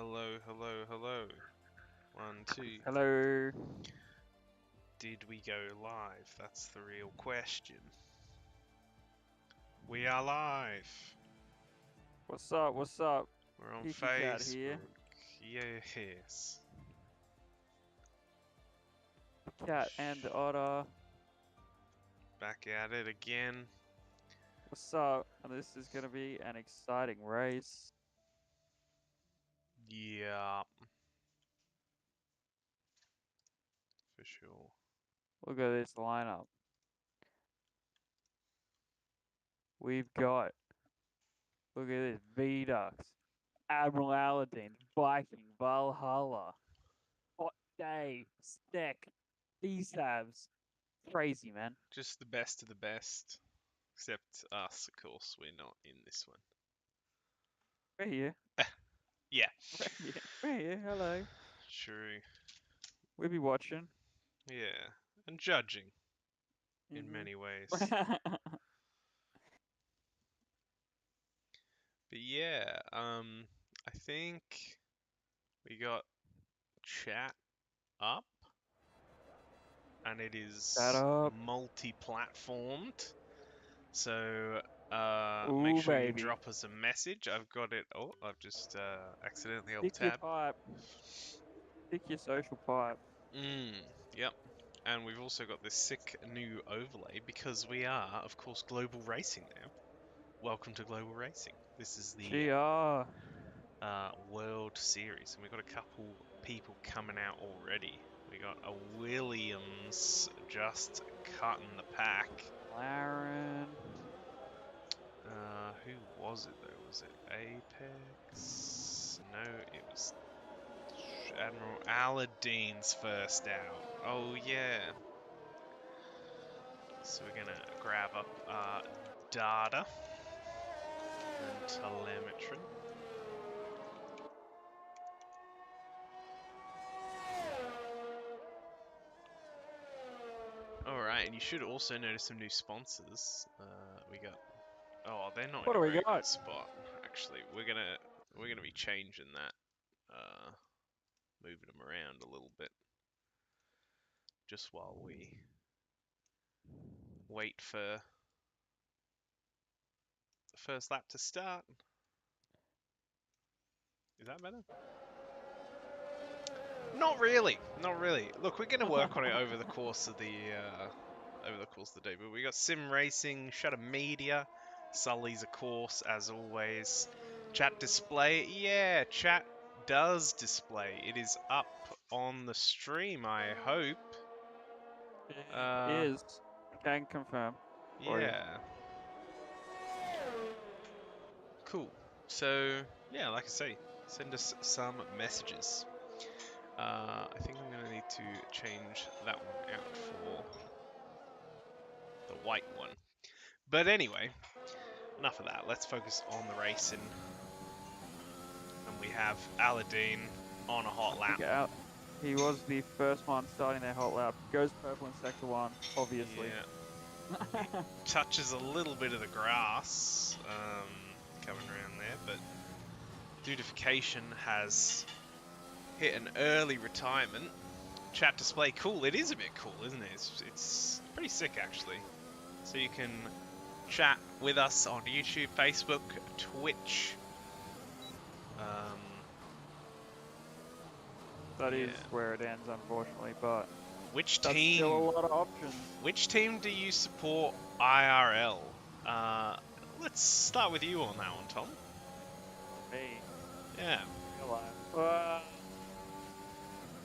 Hello, hello, hello. 1, 2. Hello. Did we go live? That's the real question. We are live. What's up? What's up? We're on Kiki Cat here. Facebook. Yes. Cat and Otter. Back at it again. What's up? And this is gonna be an exciting race. Yeah. For sure. Look at this lineup. We've got. Look at this. Vedux, Admiral Aladdin, Viking, Valhalla, Hot Day, Steck, D-Sabs. Crazy, man. Just the best of the best. Except us, of course. We're not in this one. We're here. Yeah. We're here. Hello. True. We'll be watching. Yeah. And judging. In many ways. But yeah, I think we got chat up, and it is Shut up. multi-platformed. So Ooh, make sure you baby. drop us a message. I've got it. Oh, I've just accidentally Pick your alt-tab. pipe. Pick your social pipe. Yep. And we've also got this sick new overlay because we are, of course, global racing now. Welcome to global racing. This is the GR. World Series, and we've got a couple people coming out already. We got a Williams just cutting the pack. Laren. Who was it though? Was it Apex? No, it was Admiral Aladdin's first out. Oh yeah. So we're gonna grab up data and telemetry. Alright, and you should also notice some new sponsors. We got. Oh, they're not What in do a we very got? good spot. Actually, we're gonna be changing that. Moving them around a little bit. Just while we wait for the first lap to start. Is that better? Not really. Not really. Look, we're gonna work on it over the course of the day. But we got Sim Racing, Shutter Media, Sully's of course, as always. Chat display, yeah, chat does display. It is up on the stream, I hope. It is. Can confirm. Yeah. Cool. So, yeah, like I say, send us some messages. I think I'm going to need to change that one out for the white one. But anyway, enough of that. Let's focus on the racing. And we have Aladdin on a hot lap. He was the first one starting their hot lap. Goes purple in sector 1, obviously. Yeah. Touches a little bit of the grass coming around there, but Dudification has hit an early retirement. Chat display, cool. It is a bit cool, isn't it? It's pretty sick, actually. So you can chat with us on YouTube, Facebook, Twitch. That is where it ends, unfortunately, but which that's team? Still a lot of options. Which team do you support IRL? Let's start with you on that one, Tom. Me. Yeah. Real life.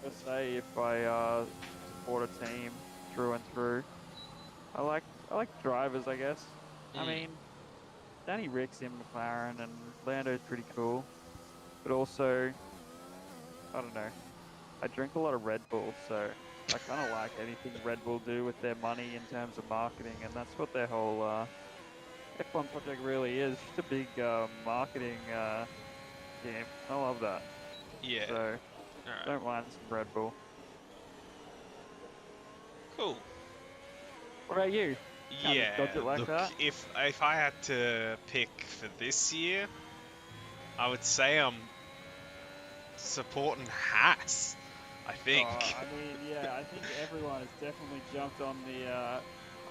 Let's say if I support a team through and through, I like drivers, I guess. I mean, Danny Rick's in McLaren and Lando's pretty cool, but also, I don't know. I drink a lot of Red Bull, so I kind of like anything Red Bull do with their money in terms of marketing, and that's what their whole F1 project really is. Just a big marketing game. I love that. Yeah. So, don't mind some Red Bull. Cool. What about you? Yeah, dodge it like look, that? if I had to pick for this year, I would say I'm supporting Haas, I think. I mean, yeah, I think everyone has definitely jumped on the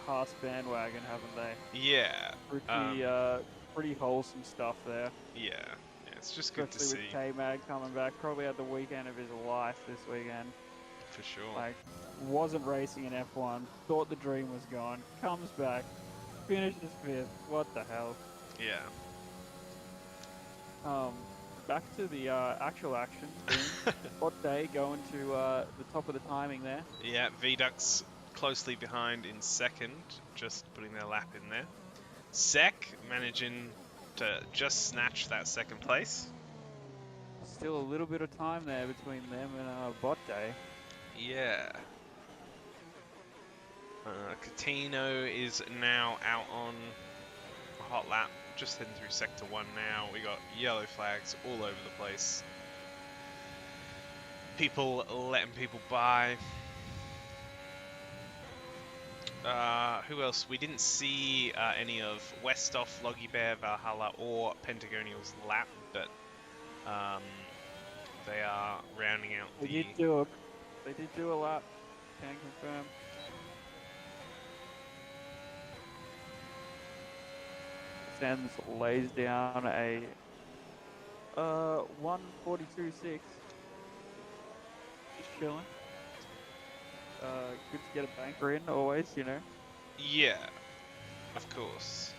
Haas bandwagon, haven't they? Yeah. Um, Pretty wholesome stuff there. yeah. Yeah, it's just good to Especially with see, K-Mag coming back, probably had the weekend of his life this weekend. for sure. Like, wasn't racing in F1, thought the dream was gone, comes back, finishes fifth. What the hell? Yeah. Um, Back to the actual action. Boom. Hot day going to the top of the timing there. Yeah, Vidux closely behind in second, just putting their lap in there. Sec managing to just snatch that second place. Still a little bit of time there between them and Bot Day. Yeah. Catino is now out on a hot lap, just heading through sector 1 now. We got yellow flags all over the place. People letting people by. Who else? We didn't see any of Westhoff, Loggy Bear, Valhalla, or Pentagonial's lap, but they are rounding out They the... did do a lap. Can confirm. Sens lays down a 1:42.6. Just chilling. Good to get a banker in always, you know. Yeah, of course.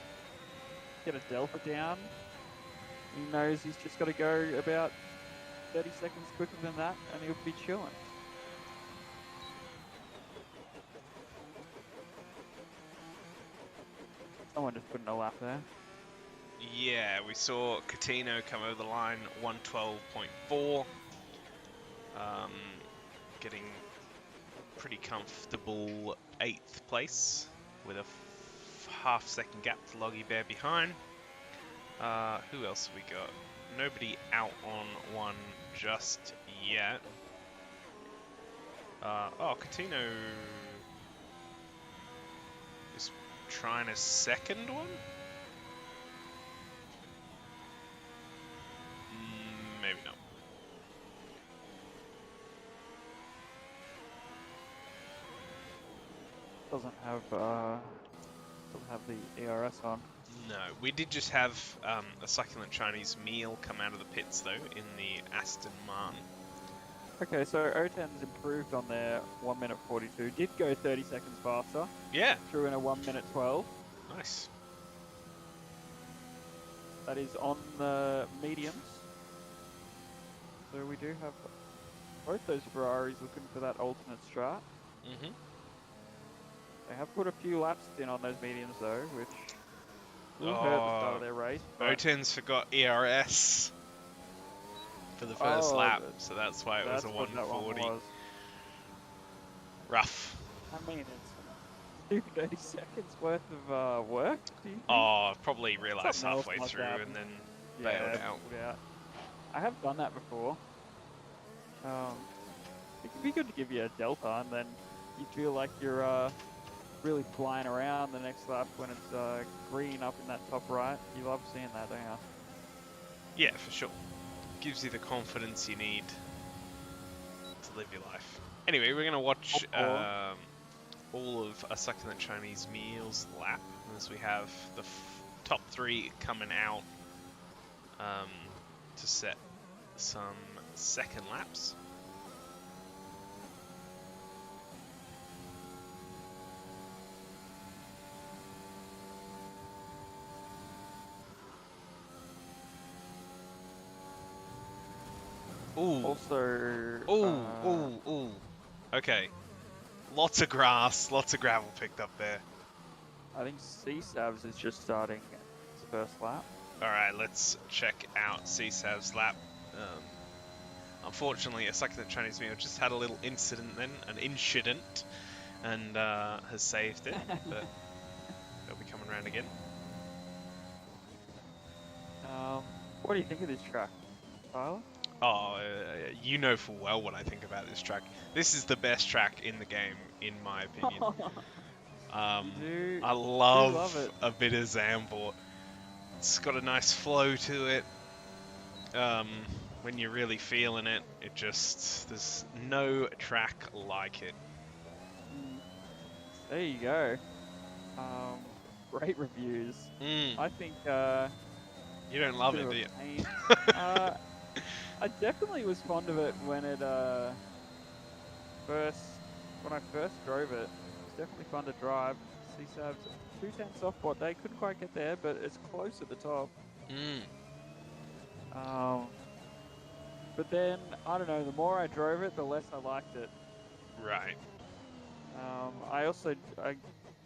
Get a delta down. He knows he's just got to go about 30 seconds quicker than that, and he'll be chilling. Someone just put in a lap there. Yeah, we saw Catino come over the line, 112.4. Getting pretty comfortable 8th place with a half-second gap to Loggy Bear behind. Who else have we got? Nobody out on one just yet. Catino is trying a second one? Maybe not. Doesn't have the ERS on. No, we did just have a succulent Chinese meal come out of the pits though in the Aston Martin. Okay, so O10's improved on their 1:42. Did go 30 seconds faster. Yeah, Threw in a 1:12. nice. That is on the mediums. So we do have both those Ferraris looking for that alternate strat. Mm-hmm. They have put a few laps in on those mediums though, which will hurt the start of their race. but O10's forgot ERS for the first lap, so that's why it was a what that one 140. was. Rough. I mean, it's 30 seconds worth of work. Do you think? Oh, probably realised Something else halfway must through happen. and then bailed out. Yeah. I have done that before. It can be good to give you a delta, and then you feel like you're really flying around the next lap when it's green up in that top right. You love seeing that, don't you? Yeah, for sure. Gives you the confidence you need to live your life. Anyway, we're going to watch all of A Succulent Chinese Meal's lap, as we have the top 3 coming out to set some second laps. Ooh. Also, Ooh. Okay. Lots of grass, lots of gravel picked up there. I think C-Savs is just starting his first lap. Alright, let's check out CSAV's lap. Unfortunately, A Succulent Chinese Meal just had a little incident then, an incident, and has saved it, but they'll be coming around again. What do you think of this track, Tyler? Oh, you know full well what I think about this track. This is the best track in the game, in my opinion. I love it. a bit of Zandvoort. It's got a nice flow to it. when you're really feeling it, there's no track like it. There you go. Great reviews. I think You don't love bit it, of do a you? pain. I definitely was fond of it when it first when I first drove it. It's definitely fun to drive. CSAB's 210 softbot. They couldn't quite get there, but it's close at the top. Mm, But then I don't know. The more I drove it, the less I liked it. right.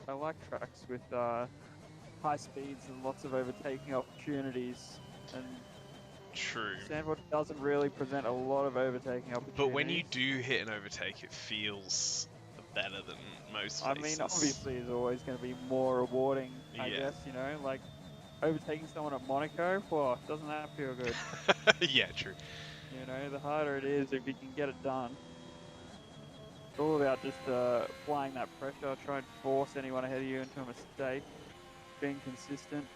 I like tracks with high speeds and lots of overtaking opportunities. And True. Sandbox doesn't really present a lot of overtaking opportunities. But when you do hit an overtake, it feels better than most I places. mean, obviously, it's always going to be more rewarding, I Yeah. guess, you know, like overtaking someone at Monaco, well, doesn't that feel good? Yeah, true. You know, the harder it is if you can get it done. It's all about just applying that pressure, try and force anyone ahead of you into a mistake, being consistent.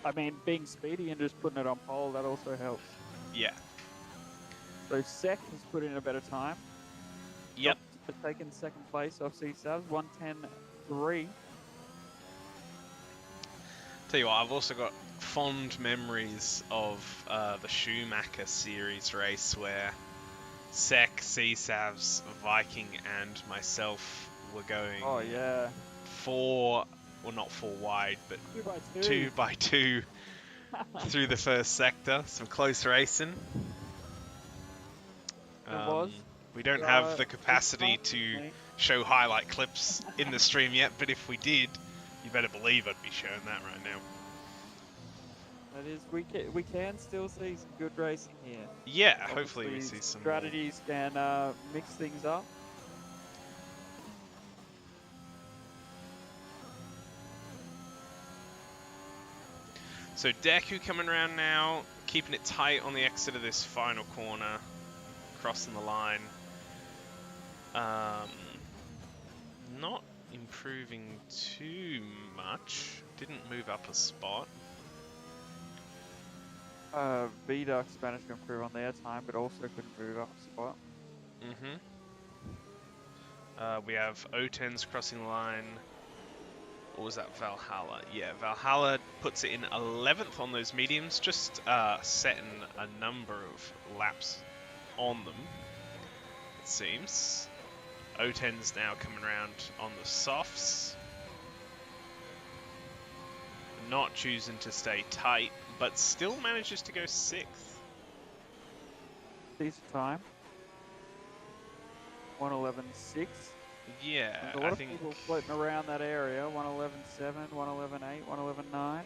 I mean, being speedy and just putting it on pole, that also helps. Yeah. So Sec has put in a better time. Yep. Taken second place off C-Subs, 1:10.3. Tell you what, I've also got fond memories of the Schumacher series race where Sec, CSAVs, Viking, and myself were going Oh, yeah. not four wide, but 2x2. 2 by 2 through the first sector. Some close racing. It was. We don't have the capacity to show highlight clips in the stream yet, but if we did, you better believe I'd be showing that right now. That is, we can still see some good racing here. Yeah, Obviously, hopefully we see some strategies can mix things up. So Deku coming around now, keeping it tight on the exit of this final corner, crossing the line. Not improving too much. Didn't move up a spot. VDucks managed to improve on their time, but also couldn't move up a spot. We have O10s crossing the line. Or was that Valhalla? Yeah, Valhalla puts it in 11th on those mediums, just setting a number of laps on them, it seems. O10's now coming around on the softs. Not choosing to stay tight, but still manages to go 6th. Decent time. 1:11.6. Yeah, There's a lot of people floating around that area. 1:11.7, 1:11.8, 1:11.9.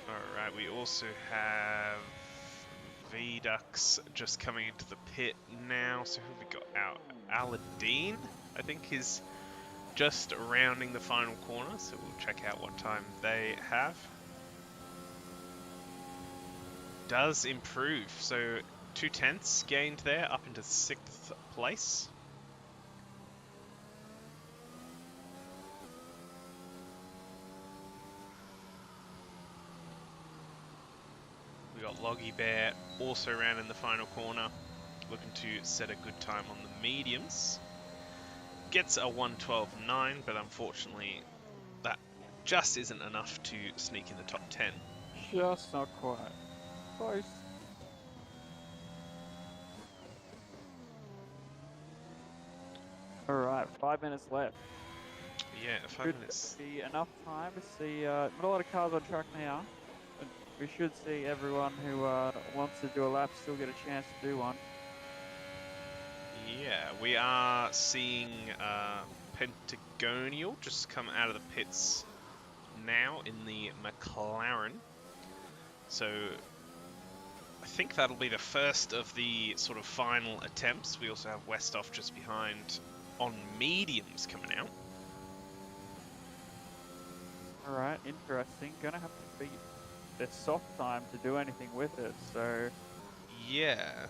Alright, we also have VDucks just coming into the pit now. So who have we got out? Aladdin, I think, is just rounding the final corner. So we'll check out what time they have. Does improve. So 2/10 gained there, up into 6th place. We got Loggy Bear also around in the final corner, looking to set a good time on the mediums. Gets a 1:12.9, but unfortunately that just isn't enough to sneak in the top 10. Just not quite. Close. Alright, 5 minutes left. Yeah, 5 minutes. Should be enough time to see, not a lot of cars on track now. But we should see everyone who wants to do a lap still get a chance to do one. Yeah, we are seeing Pentagonial just come out of the pits now in the McLaren. So I think that'll be the first of the sort of final attempts. We also have Westhoff just behind on mediums coming out. Alright, interesting. Gonna have to beat their soft time to do anything with it, so... Yeah.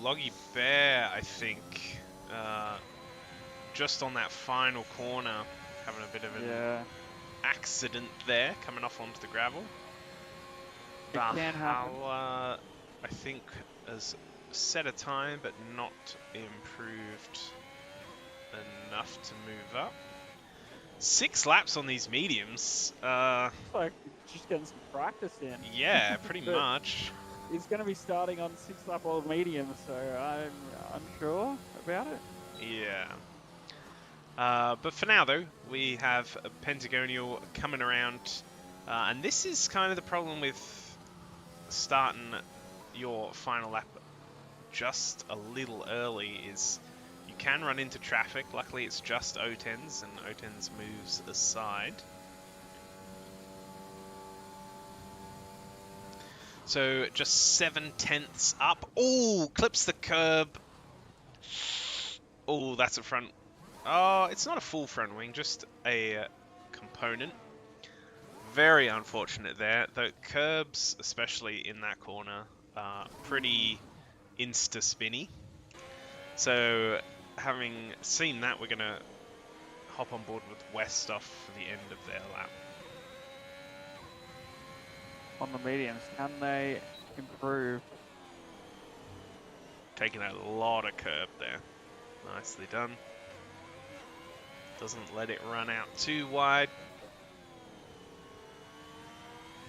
Loggy Bear, I think, just on that final corner, having a bit of an Yeah, accident there, coming off onto the gravel. it can happen. Valhalla, I think, has set a time, but not improved enough to move up. 6 laps on these mediums. Like just getting some practice in. Yeah, pretty But much. he's going to be starting on 6-lap old medium, so I'm unsure about it. Yeah. But for now, though, we have a Pentagonial coming around. And this is kind of the problem with starting your final lap just a little early, is you can run into traffic. Luckily, it's just O10s, and O10s moves aside. So just 7/10 up. Oh, clips the curb. Oh, that's a front. Oh, it's not a full front wing, just a component. Very unfortunate there. The curbs, especially in that corner, are pretty insta-spinny. So, having seen that, we're going to hop on board with Westhoff for the end of their lap. On the mediums, can they improve? Taking a lot of curb there. Nicely done. Doesn't let it run out too wide.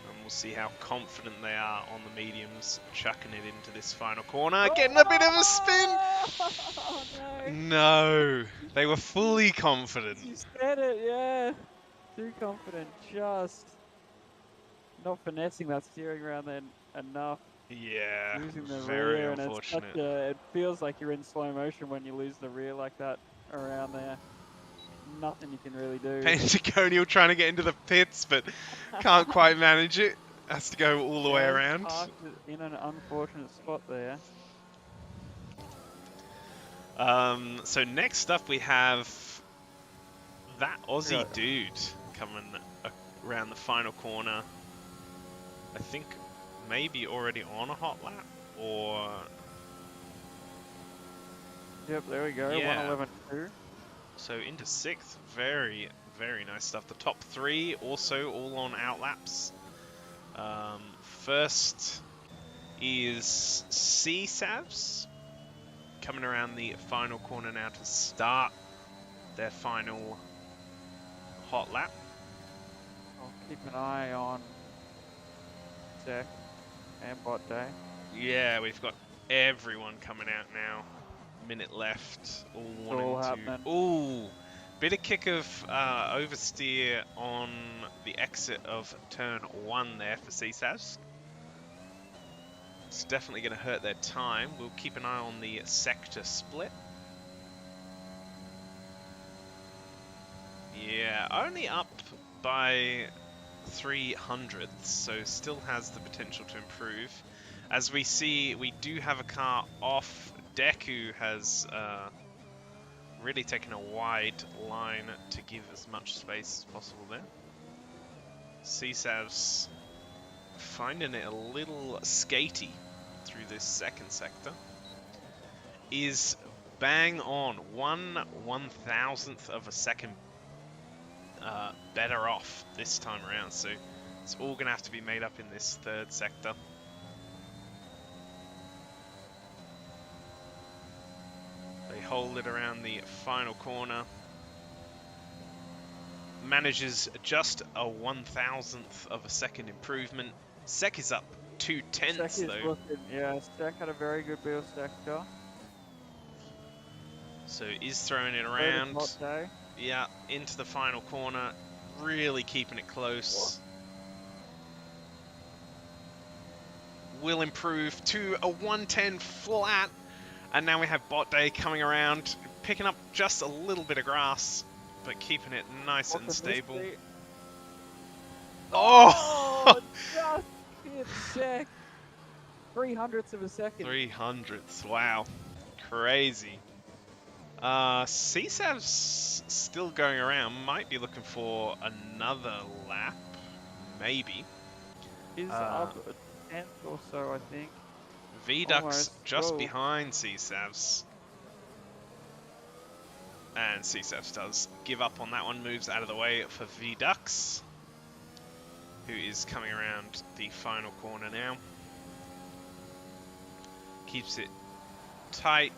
And we'll see how confident they are on the mediums, chucking it into this final corner. Getting a bit of a spin! Oh, no. No, they were fully confident. You said it, yeah. Too confident, just not finessing that steering round then enough. Yeah, Losing the very rear, and unfortunate. it feels like you're in slow motion when you lose the rear like that around there. Nothing you can really do. Pentagonial trying to get into the pits, but can't quite manage it. Has to go all the way Yeah, around. parked in an unfortunate spot there. So next up we have that Aussie Yeah. dude coming around the final corner. I think maybe already on a hot lap, or Yep, there we go. Yeah. 111.2. so into 6th. Very, very nice stuff. The top 3 also all on outlaps. First is CSAVs coming around the final corner now to start their final hot lap. I'll keep an eye on Zach and Bot Day. Yeah, we've got everyone coming out now. Minute left, all wanting all to. happening. Ooh, bit of kick of oversteer on the exit of turn 1 there for CSAVs. It's definitely going to hurt their time. We'll keep an eye on the sector split. Yeah, only up by 300ths, so still has the potential to improve. As we see, we do have a car off. Deku has really taken a wide line to give as much space as possible there. CSAVs finding it a little skatey through this second sector. Is bang on 1/1000th of a second better off this time around, so it's all going to have to be made up in this third sector. They hold it around the final corner. Manages just a 1/1000th of a second improvement. Sek is up 2/10 Sek is though. looking, yeah, Sek had a very good build sector. So is throwing it Very around. hot day. Yeah, into the final corner. Really keeping it close. Will improve to a 110 flat. And now we have Bot Day coming around, picking up just a little bit of grass, but keeping it nice and stable. Oh! Just hit Sek. 300ths of a second. 300ths, wow. Crazy. CSAV's still going around, might be looking for another lap, maybe. He's up a 10th or so, I think. VDUX Almost. just Whoa. behind CSAVs. And CSAVs does give up on that one, moves out of the way for VDUX, who is coming around the final corner now. Keeps it tight.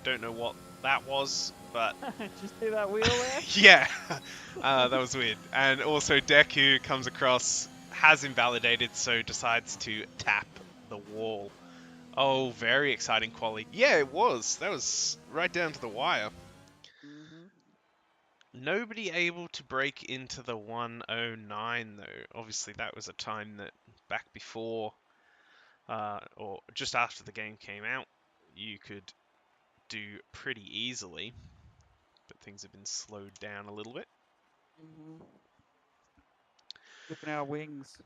Don't know what that was, but Did you see that wheel there? yeah, that was weird. And also Deku comes across, has invalidated, so decides to tap the wall. Oh, very exciting quali. Yeah, it was. That was right down to the wire. Nobody able to break into the 109 though. Obviously, that was a time that back before, or just after the game came out, you could do pretty easily. But things have been slowed down a little bit. Flipping our wings.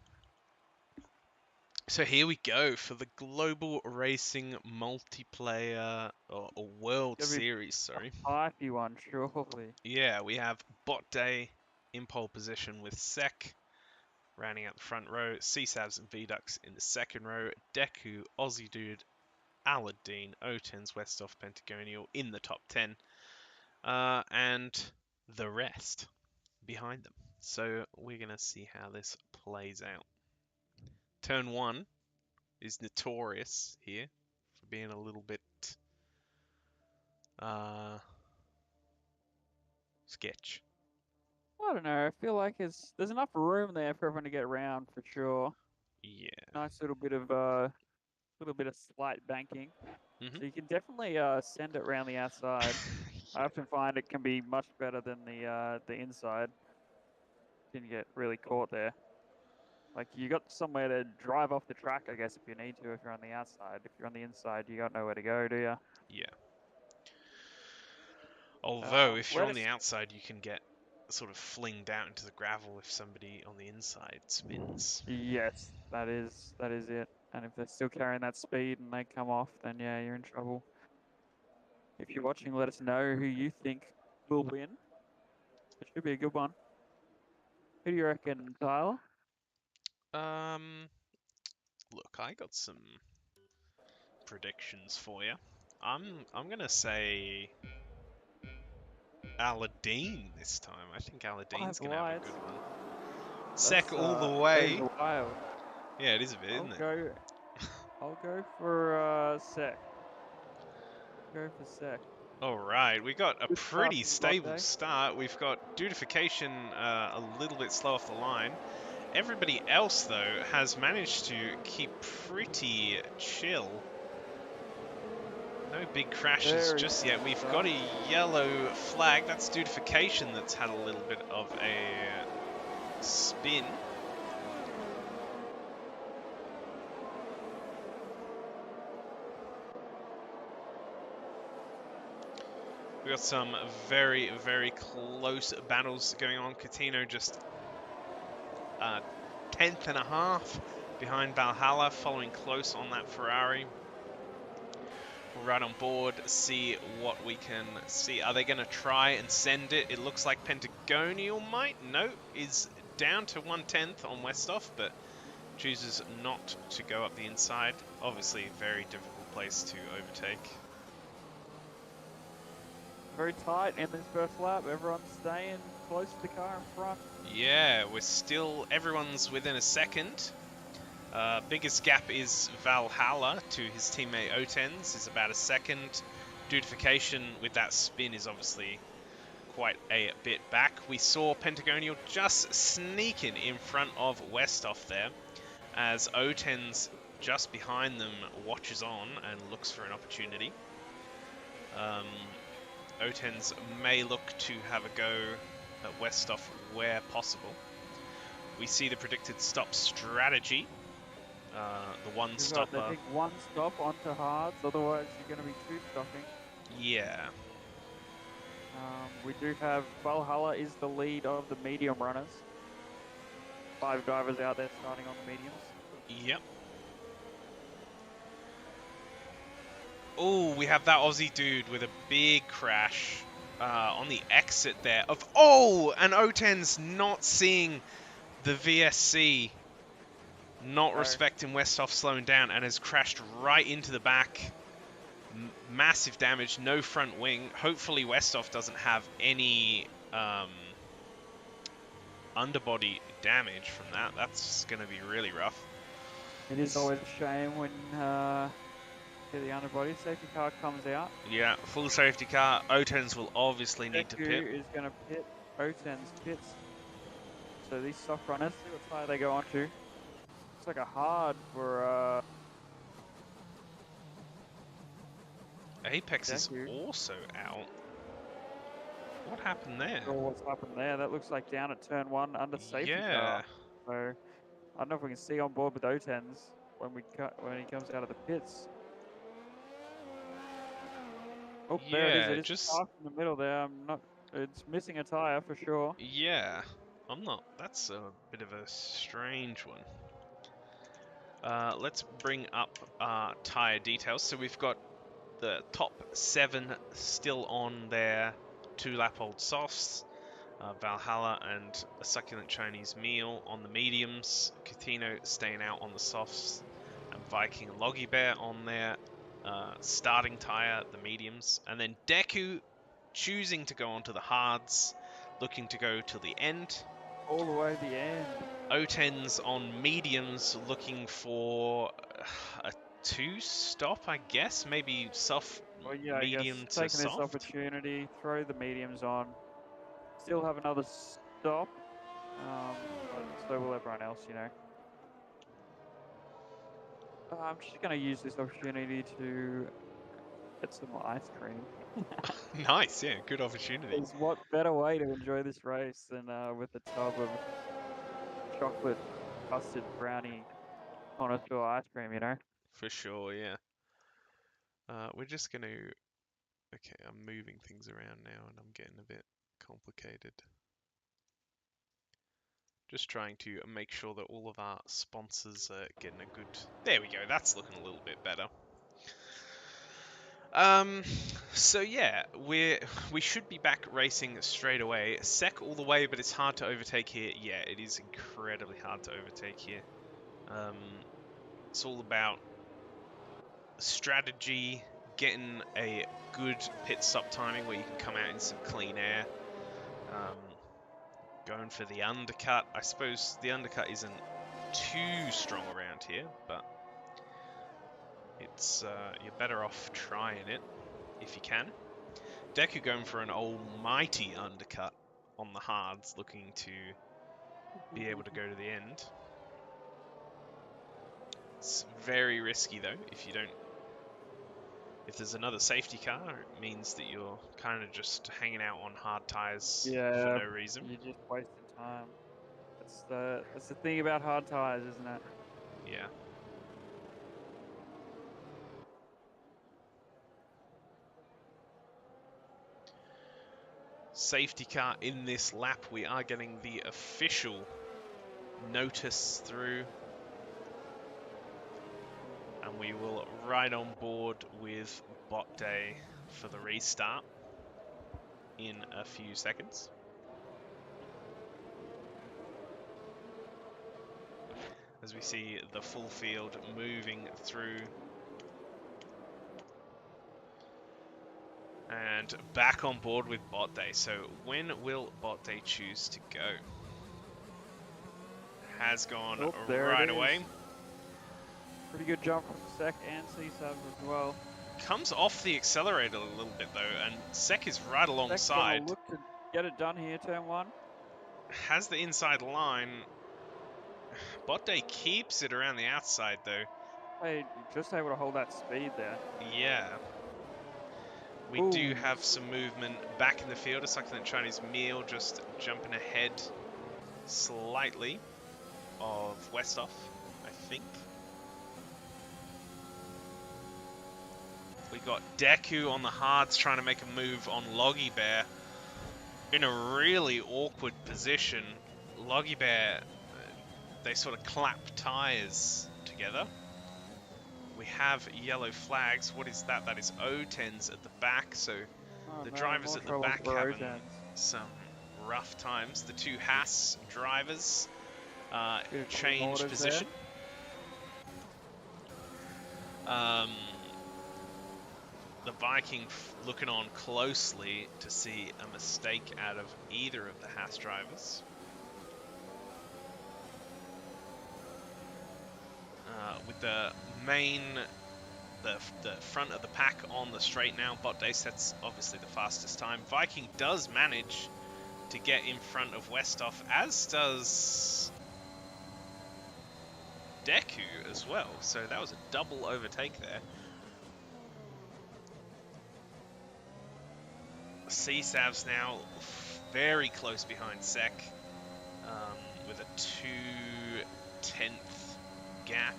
So here we go for the Global Racing Multiplayer, or World Gonna be Series, sorry. Hypey one, surely. Yeah, we have Bot Day in pole position with Sek rounding out the front row, CSAVs and VDUX in the second row, Deku, Aussie Dude, Aladdin, O10s, Westoff, Pentagonial in the top 10, and the rest behind them. So we're going to see how this plays out. Turn 1 is notorious here for being a little bit sketch. I don't know. I feel like there's enough room there for everyone to get around for sure. Yeah. Nice little bit of slight banking. Mhm. So you can definitely send it around the outside. I often find it can be much better than the inside. Didn't get really caught there. Like you got somewhere to drive off the track, I guess, if you need to. If you're on the outside, if you're on the inside, you got nowhere to go, do you? Yeah. Although, if you're let on the us- outside, you can get sort of flinged out into the gravel if somebody on the inside spins. Yes, that is it. And if they're still carrying that speed and they come off, then yeah, you're in trouble. If you're watching, let us know who you think will win. It should be a good one. Who do you reckon, Tyler? Look, I got some predictions for you. I'm gonna say Aladdin this time. I think Aladdin's Five gonna have a wides. good one. Sek all the Goes way. wild. Yeah, it is a bit, isn't it? I'll go for Sek. Go for Sek. Alright, we got a Good start pretty from Bot stable Day. start. We've got Dudification a little bit slow off the line. Everybody else, though, has managed to keep pretty chill. No big crashes just yet. We've got a yellow flag. That's Dudification that's had a little bit of a spin. We got some very, very close battles going on. Coutinho just 10th and a half behind Valhalla, following close on that Ferrari. We're right on board, see what we can see. Are they going to try and send it? It looks like Pentagonial might. No, is down to 1/10 on Westoff, but chooses not to go up the inside. Obviously, a very difficult place to overtake. Very tight in this first lap. Everyone's staying close to the car in front. Yeah, everyone's within a second. Biggest gap is Valhalla to his teammate O10s, is about a second. Dudification with that spin is obviously quite a bit back. We saw Pentagonial just sneaking in front of Westoff there, as O10s just behind them watches on and looks for an opportunity. O10s may look to have a go at Westoff where possible. We see the predicted stop strategy. The one stopper. I think one stop onto hards, otherwise you're going to be two stopping. Yeah. We do have Valhalla is the lead of the medium runners. 5 drivers out there starting on the mediums. Yep. Oh, we have that Aussie dude with a big crash on the exit there. And O10's not seeing the VSC. not No. respecting Westhoff slowing down and has crashed right into the back. Massive damage, no front wing. Hopefully Westhoff doesn't have any underbody damage from that. That's going to be really rough. It is always a shame when the underbody safety car comes out. Yeah, full safety car. O10s will obviously need to Deku pit. is going to pit. O10's pits. So these soft runners, see what tire they go onto. It's like a hard for Apex is Deku. also out. What happened there? Or what's happened there? That looks like down at turn 1 under safety Yeah. car. So I don't know if we can see on board with O10s when he comes out of the pits. Oh, there it is. Yeah, It is just parked in the middle there. It's missing a tire for sure. yeah. I'm not. That's a bit of a strange one. Let's bring up tire details. So we've got the top 7 still on their 2-lap-old softs. Valhalla and a succulent Chinese meal on the mediums. Catino staying out on the softs. And Viking and Loggy Bear on their starting tyre, the mediums. And then Deku choosing to go onto the hards, looking to go till the end. All the way to the end. O10s on mediums, looking for a 2-stop, I guess. Maybe soft, Well, yeah, I medium guess to taking this soft. opportunity, throw the mediums on. Still have another stop. But so will everyone else, you know. I'm just going to use this opportunity to get some ice cream. Nice, yeah, good opportunity. There's what better way to enjoy this race than with a tub of chocolate custard brownie connoisseur ice cream, you know? For sure, yeah. We're just going to... Okay, I'm moving things around now and I'm getting a bit complicated. Just trying to make sure that all of our sponsors are getting a good... There we go, that's looking a little bit better. So yeah, we should be back racing straight away. Sec all the way, but it's hard to overtake here. Yeah, it is incredibly hard to overtake here. It's all about strategy, getting a good pit stop timing where you can come out in some clean air. Going for the undercut. I suppose the undercut isn't too strong around here, but it's you're better off trying it if you can. Deku going for an almighty undercut on the hards, looking to be able to go to the end. It's very risky though. If there's another safety car, it means that you're kind of just hanging out on hard tires for no reason. You're just wasting time. That's the thing about hard tires, isn't it? Yeah. Safety car in this lap. We are getting the official notice through. And we will ride on board with Bot Day for the restart in a few seconds. As we see the full field moving through. And back on board with Bot Day. So when will Bot Day choose to go? Has gone right away. Pretty good jump from Sec and C-Sub as well. Comes off the accelerator a little bit though, and Sec is right alongside. Look to get it done here, turn 1. Has the inside line. Bot Day keeps it around the outside though. Hey, just able to hold that speed there. Yeah. We do have some movement back in the field. A succulent Chinese meal just jumping ahead slightly of Westhoff, I think. We got Deku on the hards trying to make a move on Loggy Bear in a really awkward position. Loggy Bear, they sort of clap tires together. We have yellow flags. What is that? That is O10s at the back. So the drivers at the back having some rough times. The two Haas drivers change position. The Viking looking on closely to see a mistake out of either of the Haas drivers. With the the front of the pack on the straight now, Bottas sets obviously the fastest time. Viking does manage to get in front of Westhoff, as does Deku as well. So that was a double overtake there. CSAV's now very close behind Sek, with a 2/10 gap.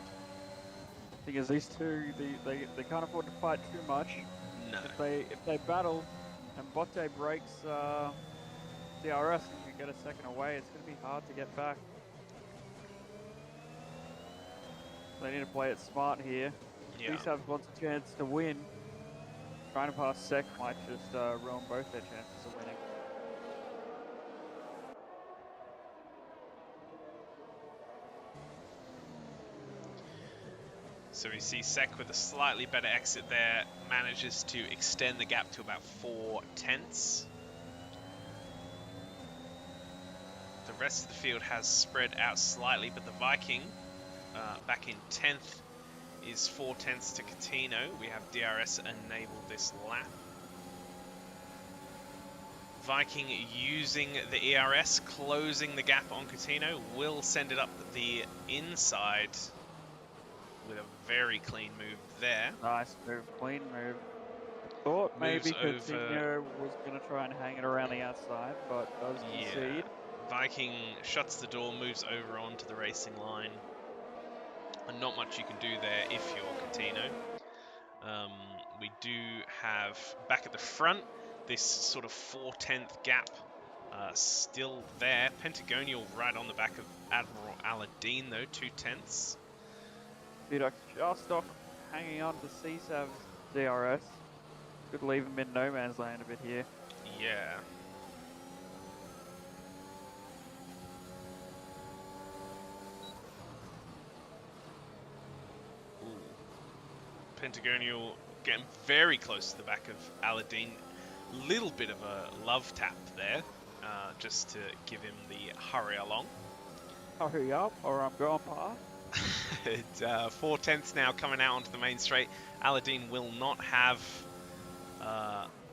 Because these two, they can't afford to fight too much. No. If they battle and Botte breaks DRS and you get a second away, it's going to be hard to get back. They need to play it smart here. Yeah. CSAV wants a chance to win. Trying to pass Sek might just ruin both their chances of winning. So we see Sek with a slightly better exit there, manages to extend the gap to about 4/10. The rest of the field has spread out slightly, but the Viking, back in 10th, is 4/10 to Coutinho. We have DRS enabled this lap. Viking using the ERS, closing the gap on Coutinho, will send it up the inside with a very clean move there. Nice move, clean move. Thought maybe Coutinho was going to try and hang it around the outside, but does concede. Viking shuts the door, moves over onto the racing line. And not much you can do there if you're Coutinho. We do have, back at the front, this sort of 4/10 gap still there. Pentagonial right on the back of Admiral Aladdin though, 2/10. Vidoc just off hanging on to CSAV's DRS. Could leave him in no man's land a bit here. Yeah. Pentagonial getting very close to the back of Aladdin. Little bit of a love tap there, just to give him the hurry along. Hurry up, or I'm going past. 4/10 now coming out onto the main straight. Aladdin will not have...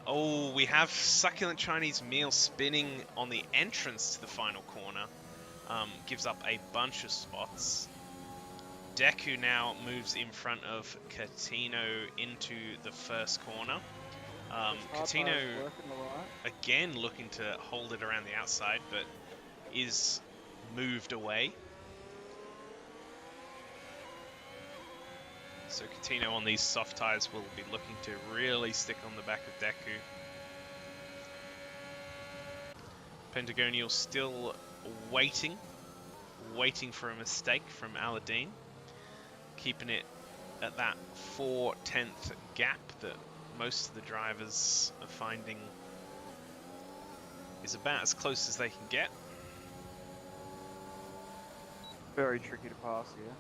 oh, we have Succulent Chinese Meal spinning on the entrance to the final corner. Gives up a bunch of spots. Deku now moves in front of Coutinho into the first corner. Coutinho, again, looking to hold it around the outside, but is moved away. So Coutinho on these soft tyres will be looking to really stick on the back of Deku. Pentagonial still waiting for a mistake from Aladdin. Keeping it at that 4/10 gap that most of the drivers are finding is about as close as they can get. Very tricky to pass here.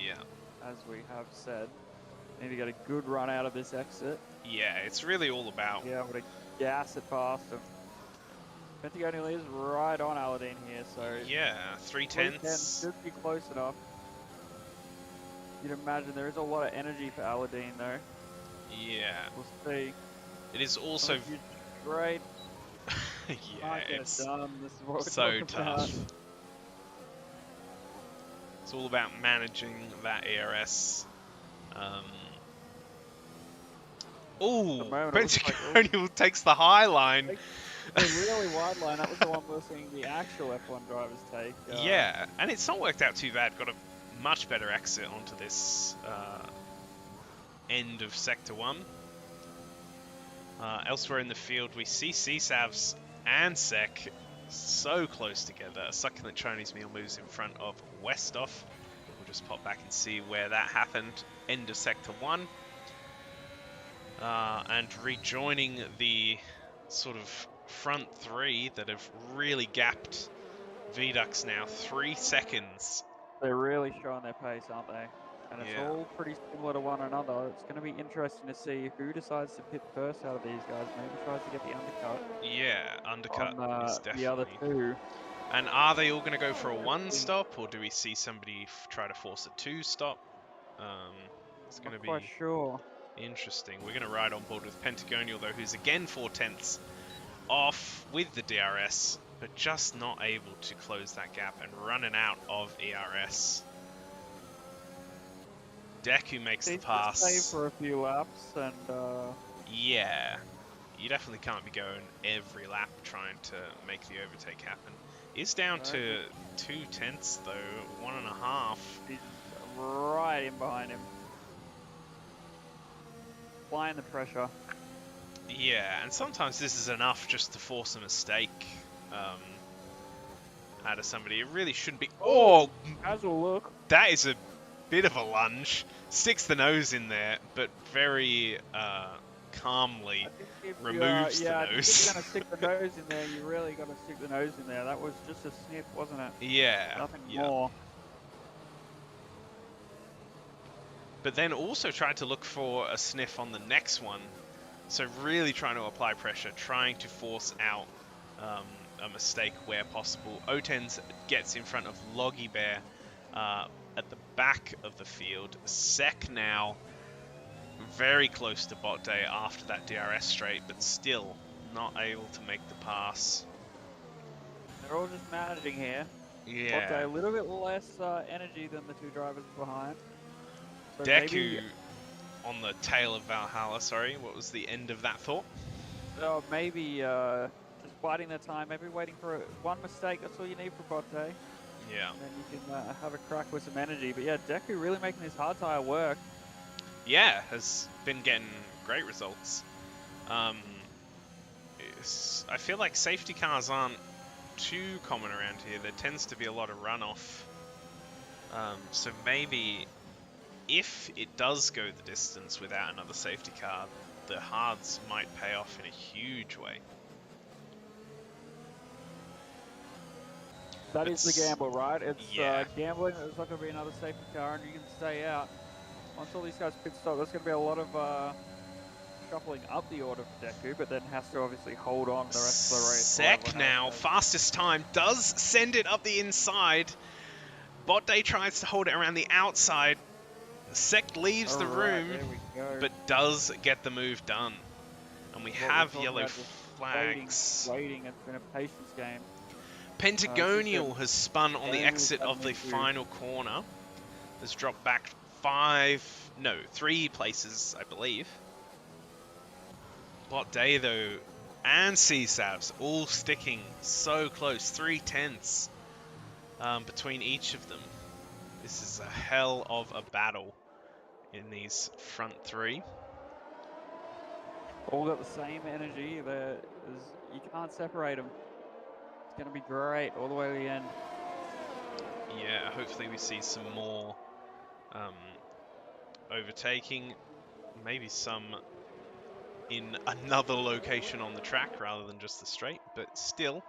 Yeah. As we have said. Need to get a good run out of this exit. Yeah, it's really all about... Yeah, but to gas it past him. Pentagonial is right on Aladdin here, so... Yeah, 3/10. Should be close enough. You'd imagine there is a lot of energy for Aladdin though. Yeah. We'll see. It is also... Great. Yeah, it's done. This is what we're so tough. About. It's all about managing that ERS. Oh, Pentagonial takes the high line. A really wide line. That was the one we were seeing the actual F1 drivers take. Yeah, and it's not worked out too bad. Got a much better exit onto this end of Sector 1. Elsewhere in the field, we see CSAVs and Sek so close together. A Succulent Chinese Meal moves in front of Westhoff. We'll just pop back and see where that happened. End of Sector 1. And rejoining the sort of front three that have really gapped Vidocs now. 3 seconds. They're really showing their pace, aren't they? and it's Yeah. all pretty similar to one another. It's going to be interesting to see who decides to pit first out of these guys. Maybe tries to get the undercut Yeah, undercut on is the other definitely. two. And are they all going to go for a one Interesting. stop, or do we see somebody try to force a two stop? It's going to Not quite be sure. interesting. We're going to ride on board with Pentagonial, though, who's again 4/10 off with the DRS, but just not able to close that gap and running out of ERS. Deku makes the Needs to pass. stay for a few laps, and Yeah, you definitely can't be going every lap trying to make the overtake happen. It's down to 2/10 though, 1.5. he's right in behind him. Applying the pressure. Yeah, and sometimes this is enough just to force a mistake out of somebody. It really shouldn't be. Oh, Casual look. that is a bit of a lunge. Sticks the nose in there, but very calmly I think if removes you, the I think nose. if you're gonna stick the nose in there, you really got to stick the nose in there. That was just a snip, wasn't it? Yeah, Nothing yeah. more. But then also tried to look for a sniff on the next one. So really trying to apply pressure, trying to force out a mistake where possible. Otens gets in front of Loggy Bear at the back of the field. Sek now very close to Bot Day after that DRS straight, but still not able to make the pass. They're all just managing here. Yeah. Okay, a little bit less energy than the two drivers behind. So Deku maybe, on the tail of Valhalla, sorry. What was the end of that thought? maybe just biding their time, maybe waiting for one mistake. That's all you need for Botte. Yeah. And then you can have a crack with some energy. But yeah, Deku really making his hard tire work. Yeah, has been getting great results. I feel like safety cars aren't too common around here. There tends to be a lot of runoff. So maybe if it does go the distance without another safety car, the hards might pay off in a huge way. That is the gamble, right? It's yeah. gambling. There's not going to be another safety car, and you can stay out. Once all these guys pit stop, there's going to be a lot of shuffling up the order for Deku, but then has to obviously hold on the rest of the race. Sek now, fastest time, does send it up the inside. Botday tries to hold it around the outside. Sek leaves the room, but does get the move done. And we have yellow flags. Waiting, it's been a patience game. Pentagonial has spun on the exit of the final corner. Has dropped back 3 places, I believe. Bot Day, though, and CSAVs all sticking so close. 3/10 between each of them. This is a hell of a battle in these front three. All got the same energy. You can't separate them. It's going to be great all the way to the end. Yeah, hopefully we see some more overtaking. Maybe some in another location on the track rather than just the straight. But still,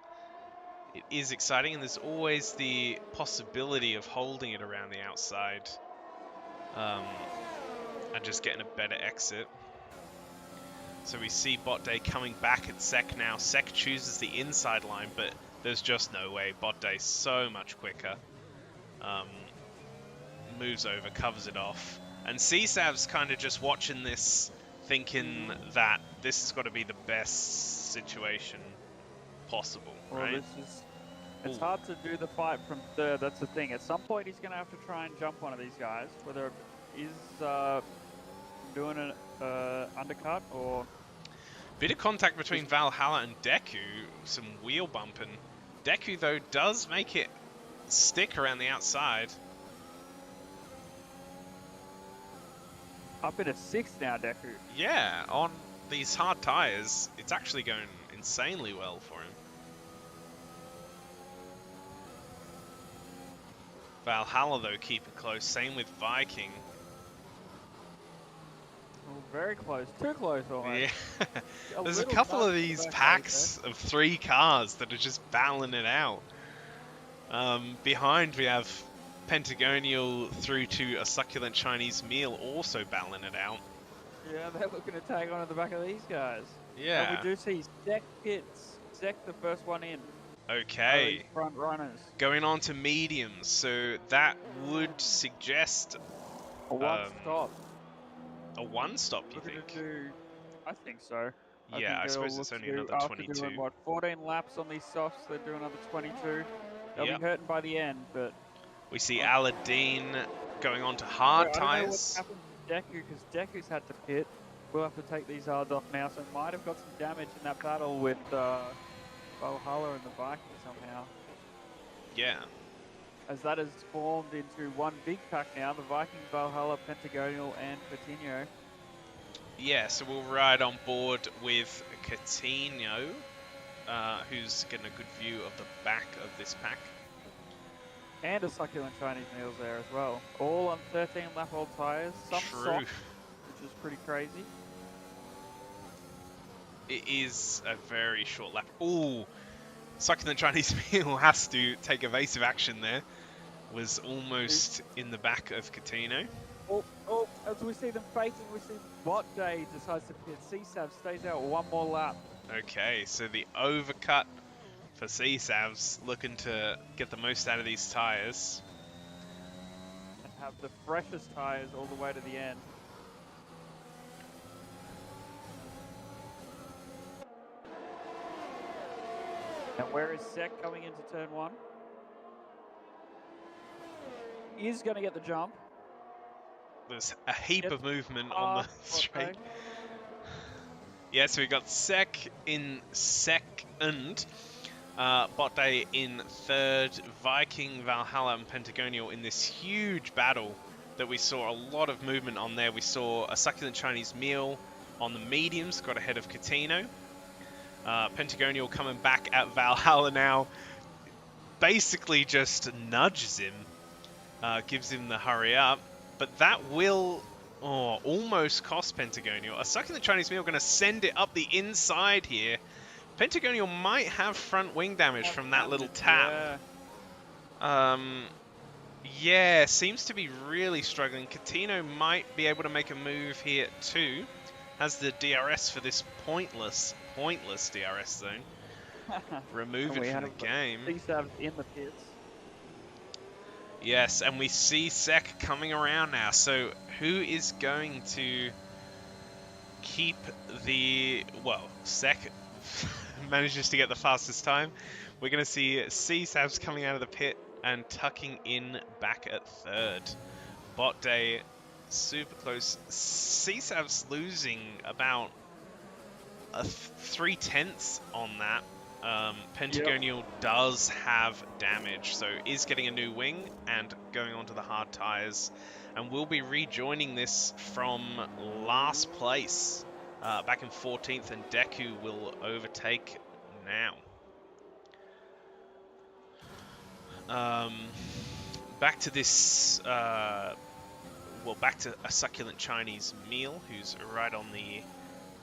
it is exciting. And there's always the possibility of holding it around the outside. And just getting a better exit. So we see Bot Day coming back at Sek now. Sek chooses the inside line, but there's just no way. Bot Day so much quicker. Moves over, covers it off. And CSAV's kind of just watching this, thinking that this has got to be the best situation possible, right? It's hard to do the fight from third. That's the thing. At some point, he's going to have to try and jump one of these guys, whether he's doing an undercut or... Bit of contact between Valhalla and Deku, some wheel bumping. Deku, though, does make it stick around the outside. Up in a 6 now, Deku. Yeah, on these hard tyres, it's actually going insanely well for him. Valhalla, though, keeping close. Same with Viking. Oh, very close. Too close, almost. Yeah. There's a couple of these packs of 3 cars that are just battling it out. Behind, we have Pentagonial through to a succulent Chinese meal, also battling it out. Yeah, they're looking to tag on at the back of these guys. And Yeah. we do see Zek hits. Zek the first one in. Okay. These front runners. Going on to mediums, so that would suggest A one stop. a one-stop, you Looking think? to do. I think so. I Yeah, think I they'll suppose look it's only to, another after 22. doing what, 14 laps on these softs, they'll do another 22. They'll Yep. be hurting by the end, but We see Oh. Aladdin going on to hard I don't know what's tyres. happened to Deku because Deku's had to pit. We'll have to take these hards off now, so might have got some damage in that battle with Valhalla and the Viking somehow. Yeah. As that has formed into one big pack now, the Viking, Valhalla, Pentagonial, and Coutinho. Yeah, so we'll ride on board with Coutinho, who's getting a good view of the back of this pack. And a succulent Chinese meals there as well. All on 13 lap old tyres, some True. soft, which is pretty crazy. It is a very short lap. Ooh, succulent Chinese meal has to take evasive action there. Was almost in the back of Coutinho. Oh, as we see them fighting, we see Bot Day decides to pit. CSAV stays out one more lap. Okay, so the overcut for CSAVs, looking to get the most out of these tyres. And have the freshest tyres all the way to the end. And where is Sek coming into turn one? Is going to get the jump. There's a heap Gets of movement on the past Bot straight. Day. Yeah, so we got Sek in second, Bot Day in third, Viking, Valhalla, and Pentagonial in this huge battle that we saw a lot of movement on there. We saw a succulent Chinese meal on the mediums, got ahead of Coutinho. Pentagonial coming back at Valhalla now, basically just nudges him, gives him the hurry up, but that will almost cost Pentagonial. A succulent Chinese meal going to send it up the inside here. Pentagonial might have front wing damage from that little tap. Yeah, seems to be really struggling. Coutinho might be able to make a move here too. Has the DRS for this pointless DRS zone. Remove it from the game. CSAV's in the pits. Yes, and we see Sek coming around now. So who is going to keep the... Well, Sek manages to get the fastest time. We're going to see CSAVs coming out of the pit and tucking in back at third. Bot Day super close. CSAV's losing about 3/10 on that. Pentagonial does have damage, so is getting a new wing and going onto the hard tyres, and will be rejoining this from last place, back in 14th, and Deku will overtake now. Back to this, back to a succulent Chinese meal, who's right on the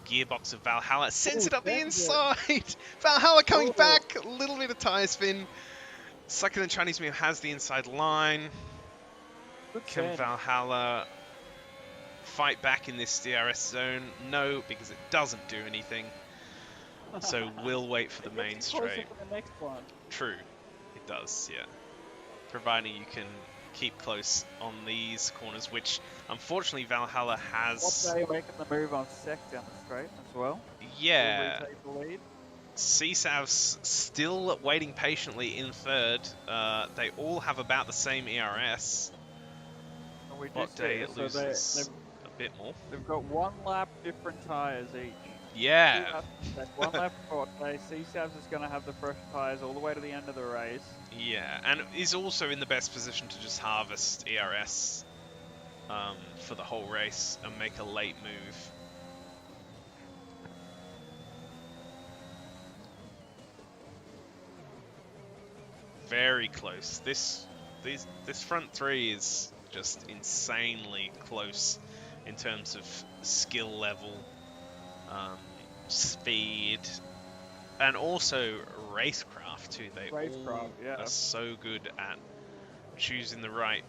gearbox of Valhalla. Sends it up the inside! Valhalla coming back! A little bit of tyre spin. Succulent Chinese meal has the inside line. Can Valhalla fight back in this DRS zone? No, because it doesn't do anything. So we'll wait for the main straight. For the next one. True, it does, yeah. Providing you can keep close on these corners, which unfortunately Valhalla has. What day making the move on Sek down the straight as well? Yeah. Will we take the lead? CSAV's still waiting patiently in third. They all have about the same ERS. And we Bot Day loses a bit more. They've got 1 lap different tyres each. Yeah. 1 lap for Bot Day. CSAVs is going to have the fresh tyres all the way to the end of the race. Yeah, and is also in the best position to just harvest ERS for the whole race and make a late move. Very close. This front three is just insanely close in terms of skill level, speed, and also racecraft too. They all are so good at choosing the right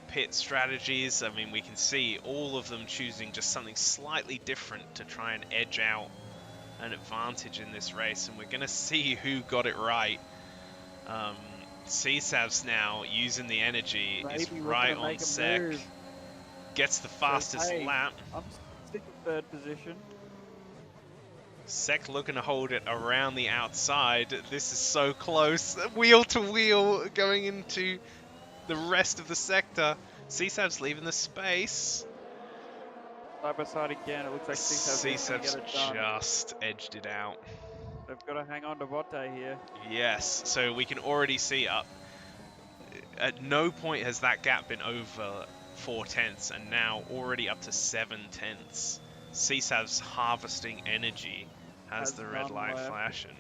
pit strategies. I mean, we can see all of them choosing just something slightly different to try and edge out an advantage in this race, and we're going to see who got it right. CSAVs now using the energy is Maybe we're right gonna on make a Sec, move. gets the Says, fastest hey, lap. I'm sick of third position. Sec looking to hold it around the outside. This is so close. Wheel to wheel going into the rest of the sector. CSAV's leaving the space. Side by side again. It looks like CSAV's gonna get CSAV's it done. just edged it out. They've got to hang on to Botte here. Yes, so we can already see up. At no point has that gap been over 4/10, and now already up to 7/10. CSAV's harvesting energy has the red none light left. flashing.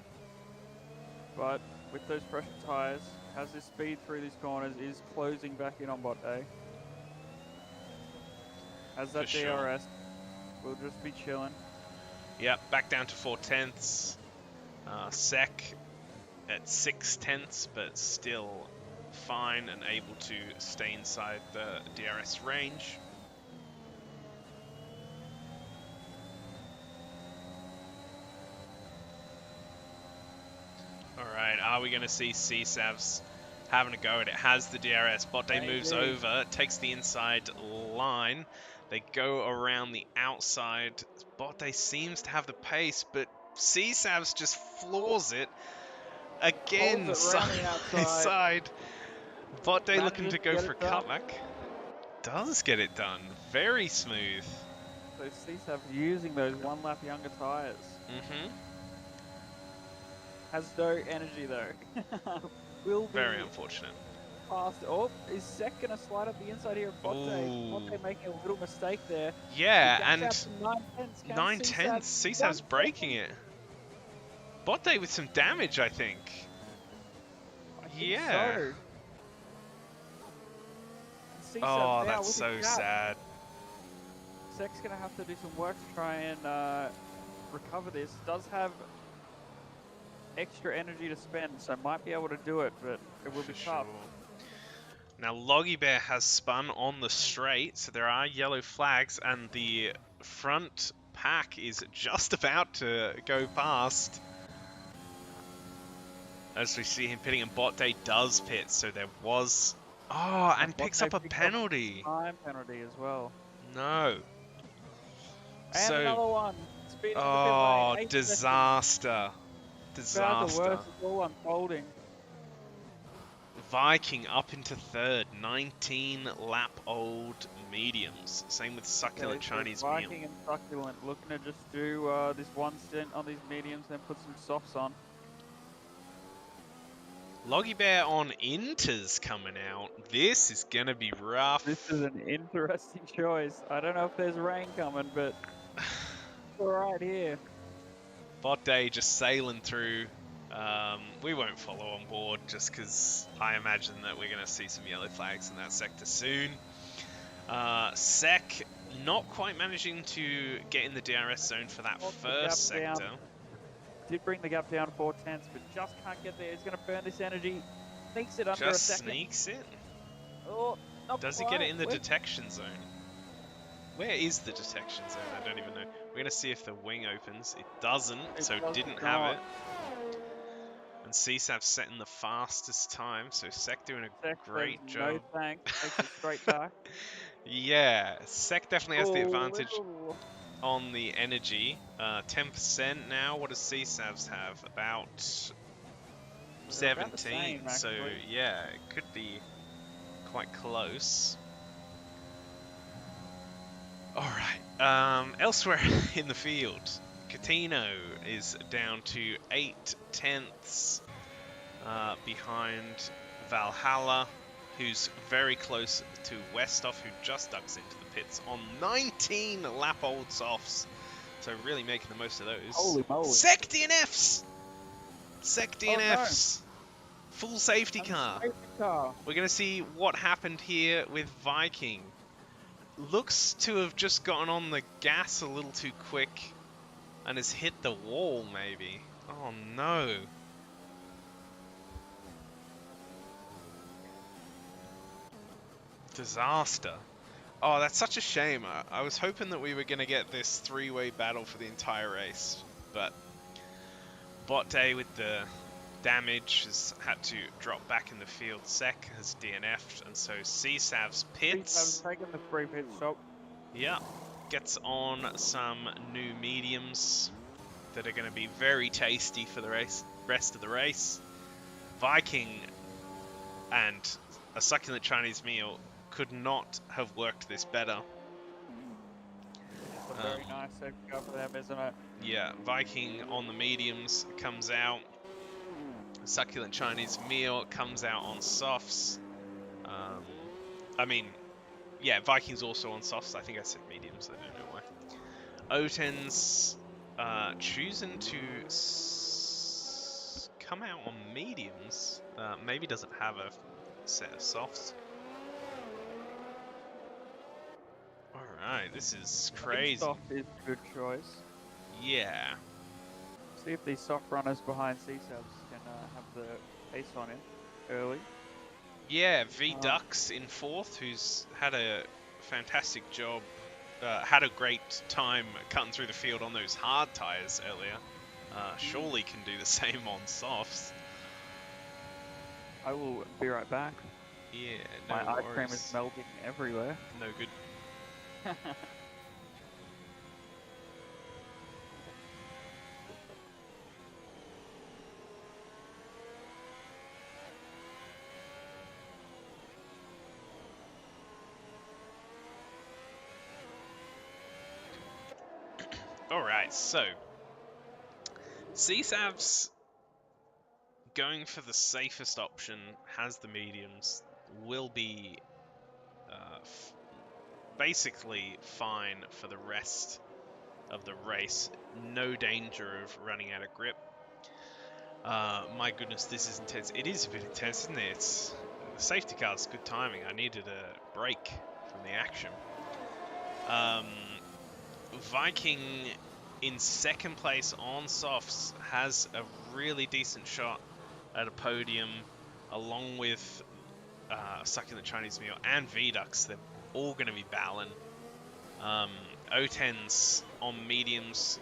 But with those pressure tyres, has his speed through these corners, is closing back in on Botte. Has that For sure. DRS, we'll just be chilling. Yep, back down to 4/10. Sec at 6/10, but still fine and able to stay inside the DRS range. Alright, are we going to see CSAVs having a go at it? Has the DRS. Botte moves over, takes the inside line. They go around the outside. Botte seems to have the pace, but CSAVs just floors it. Again, Holds it round the side by outside. side. Botte looking Manages to to go get for a it done. cutback. Does get it done. Very smooth. So CSAV using those one lap younger tyres. Has no energy though. Will be Very unfortunate. past. Oh, is Sec gonna slide up the inside here of Botte? Ooh. Botte making a little mistake there. Yeah, He and gets out to 9/10. 9/10. CSAV's breaking it. Botte with some damage, I think. Yeah. So. Oh, that's so sad. Sec's gonna have to do some work to try and recover this. Does have extra energy to spend, so might be able to do it, but it will be tough. Now, Loggy Bear has spun on the straight, so there are yellow flags, and the front pack is just about to go past. As we see him pitting, and Botte does pit, so there was... Oh, and picks up a penalty. Time penalty as well. No. And So, another one. Speed oh, lane, disaster. The Disaster. worst is all unfolding. Viking up into third, 19 lap old mediums. Same with Succulent Chinese Meal. Viking and Succulent looking to just do this one stint on these mediums, then put some softs on. Loggy Bear on Inters coming out. This is going to be rough. This is an interesting choice. I don't know if there's rain coming, but we're right here. Botte just sailing through. We won't follow on board just because I imagine that we're going to see some yellow flags in that sector soon. Sec not quite managing to get in the DRS zone for that first sector. Did bring the gap down 4/10, but just can't get there. He's going to burn this energy. Sneaks it under a second. Sneaks it? Oh, not Does he quite. get it in the detection zone? Where is the detection zone? I don't even know. We're going to see if the wing opens. It doesn't, so it didn't have it. And CSAV setting the fastest time, so Sec doing a great job. No thanks, takes it straight back. Yeah, Sec definitely has the advantage on the energy. 10% now. What does CSAVs have? About 17. About so yeah, it could be quite close. Alright, elsewhere in the field, Catino is down to 8/10 behind Valhalla, who's very close to Westhoff, who just ducks into the pits on 19 lap old softs. So really making the most of those. Holy moly. Sec DNFs! Sec DNFs! Oh, no. Full safety car. We're going to see what happened here with Viking. Looks to have just gotten on the gas a little too quick and has hit the wall, maybe. Oh no. Disaster. Oh, that's such a shame. I was hoping that we were going to get this three-way battle for the entire race, but Bot Day with the damage has had to drop back in the field. Sec has DNF'd, and so CSAV's pits. I've taken the free pit stop. Yeah, gets on some new mediums that are going to be very tasty for the rest of the race. Viking and a succulent Chinese meal could not have worked this better. It's a very nice safety car for them, isn't it? Yeah, Viking on the mediums comes out. Succulent Chinese meal comes out on softs. I mean, yeah, Viking's also on softs. I think I said mediums. I don't know why. Oten's choosing to come out on mediums. Maybe doesn't have a set of softs. Alright, this is crazy. Soft is a good choice. Yeah. See if these soft runners behind C-Subs can have the pace on him early. Yeah, V-Ducks in fourth, who's had a fantastic job, had a great time cutting through the field on those hard tyres earlier. Surely can do the same on softs. I will be right back. Yeah, no My eye worries. cream is melting everywhere. No good. Alright, so CSAV's going for the safest option, has the mediums, will be basically fine for the rest of the race. No danger of running out of grip. My goodness, this is intense. It is a bit intense, isn't it? The safety car's good timing. I needed a break from the action. Viking in second place on softs has a really decent shot at a podium, along with Succulent Chinese Meal and V-Ducks. They're all going to be battling. O10s on mediums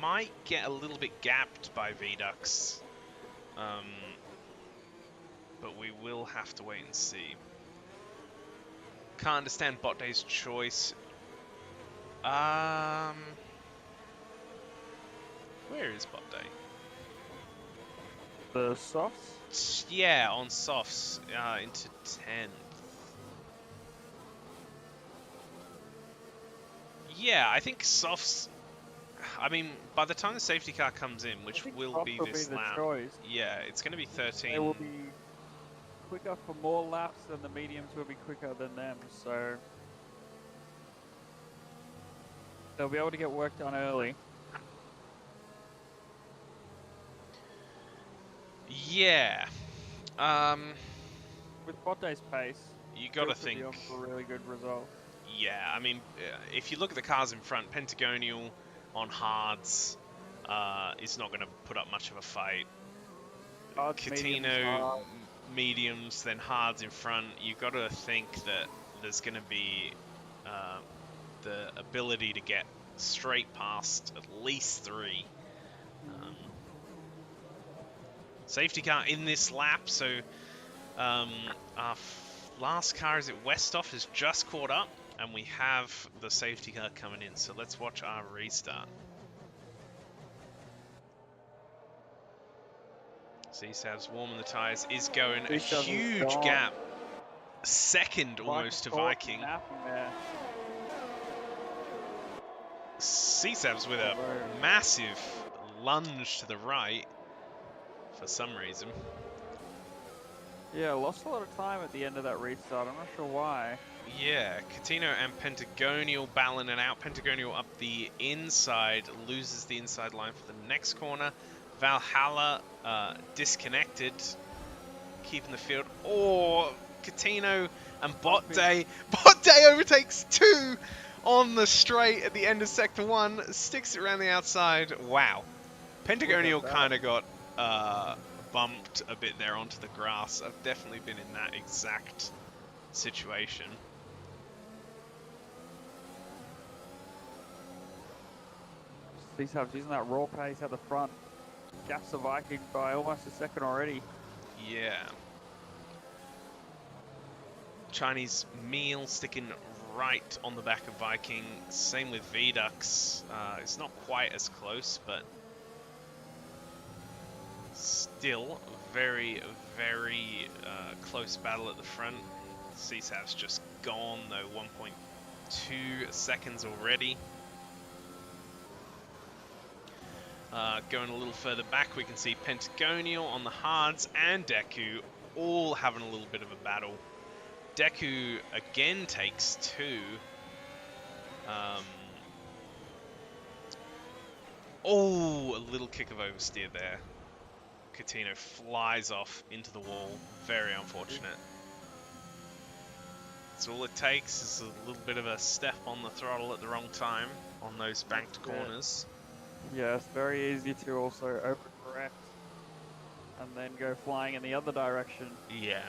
might get a little bit gapped by V-Ducks, but we will have to wait and see. Can't understand Bot Day's choice. Where is Bot Day? The softs? Yeah, on softs, into 10th. Yeah, I think softs. I mean, by the time the safety car comes in, which will be this lap, yeah, it's going to be 13. They will be quicker for more laps, and the mediums will be quicker than them, so they'll be able to get work done early. Yeah. With Bot Day's pace, You got to this would be think. off to a really good result. Yeah, I mean, if you look at the cars in front, Pentagonial on hards is not going to put up much of a fight. Hards, Catino, mediums, then hards in front. You got to think that there's going to be the ability to get straight past at least 3. Safety car in this lap, so our last car, is it Westhoff, has just caught up, and we have the safety car coming in, so let's watch our restart. CSAV's warming the tyres, is going a huge gap. Second almost to Viking. CSAV's with a massive lunge to the right for some reason. Yeah, lost a lot of time at the end of that restart. I'm not sure why. Yeah, Catino and Pentagonial battling it out. Pentagonial up the inside, loses the inside line for the next corner. Valhalla disconnected, keeping the field. Oh, Catino and Bot Day. Bot Day overtakes 2 on the straight at the end of sector 1, sticks it around the outside. Wow. Pentagonial kind of got bumped a bit there onto the grass. I've definitely been in that exact situation. CSAB's using that raw pace at the front. Gaps the Viking by almost a second already. Yeah. Chinese Meal sticking right on the back of Viking. Same with Vedux. It's not quite as close, but still very, very close battle at the front. CSAV's just gone though, 1.2 seconds already. Going a little further back, we can see Pentagonial on the hards and Deku all having a little bit of a battle. Deku again takes 2. Oh, a little kick of oversteer there. Coutinho flies off into the wall. Very unfortunate. So all it takes is a little bit of a step on the throttle at the wrong time on those banked corners. Yeah, it's very easy to also overcorrect and then go flying in the other direction. Yeah.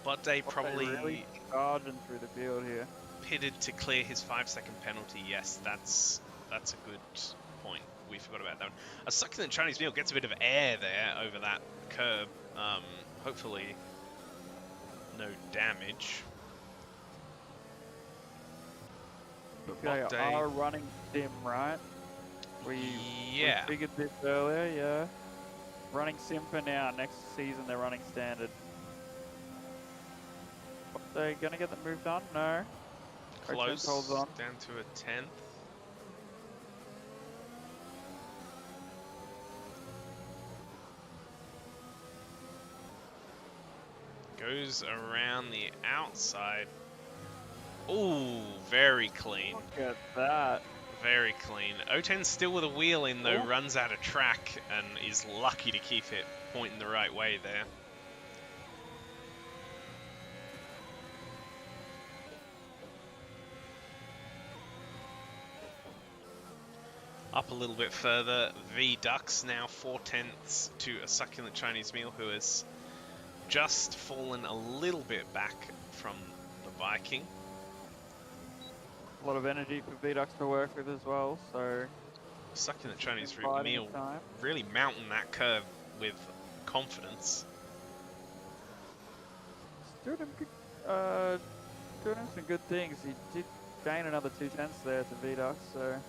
But they probably really charging through the field here. Pitted to clear his 5-second penalty. Yes, that's a good point. We forgot about that one. A succulent Chinese Meal gets a bit of air there over that curb. Hopefully no damage. They are running sim, right? We figured this earlier, yeah. Running sim for now. Next season they're running standard. Are they gonna get the move done? No. Close. Holds on. Down to a 10th. Goes around the outside. Ooh, very clean. Look at that. Very clean. O10's still with a wheel in though, runs out of track and is lucky to keep it pointing the right way there. Up a little bit further, Vedux now 4/10 to a succulent Chinese Meal who has just fallen a little bit back from the Viking. A lot of energy for Vedux to work with as well, so... Succulent Chinese Meal really mounting that curve with confidence. Doing him some good things. He did gain another 2/10 there to Vedux, so...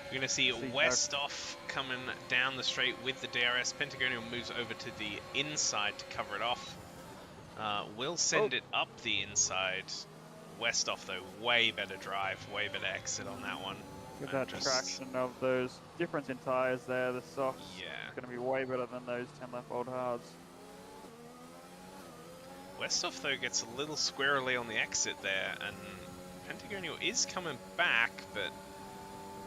We're going to see Westhoff coming down the straight with the DRS. Pentagonial moves over to the inside to cover it off. Will send it up the inside. Westhoff, though, way better drive, way better exit on that one. With that traction of those difference in tyres there, the softs going to be way better than those 10 lap old hards. Westhoff, though, gets a little squirrely on the exit there, and Pentagonial is coming back, but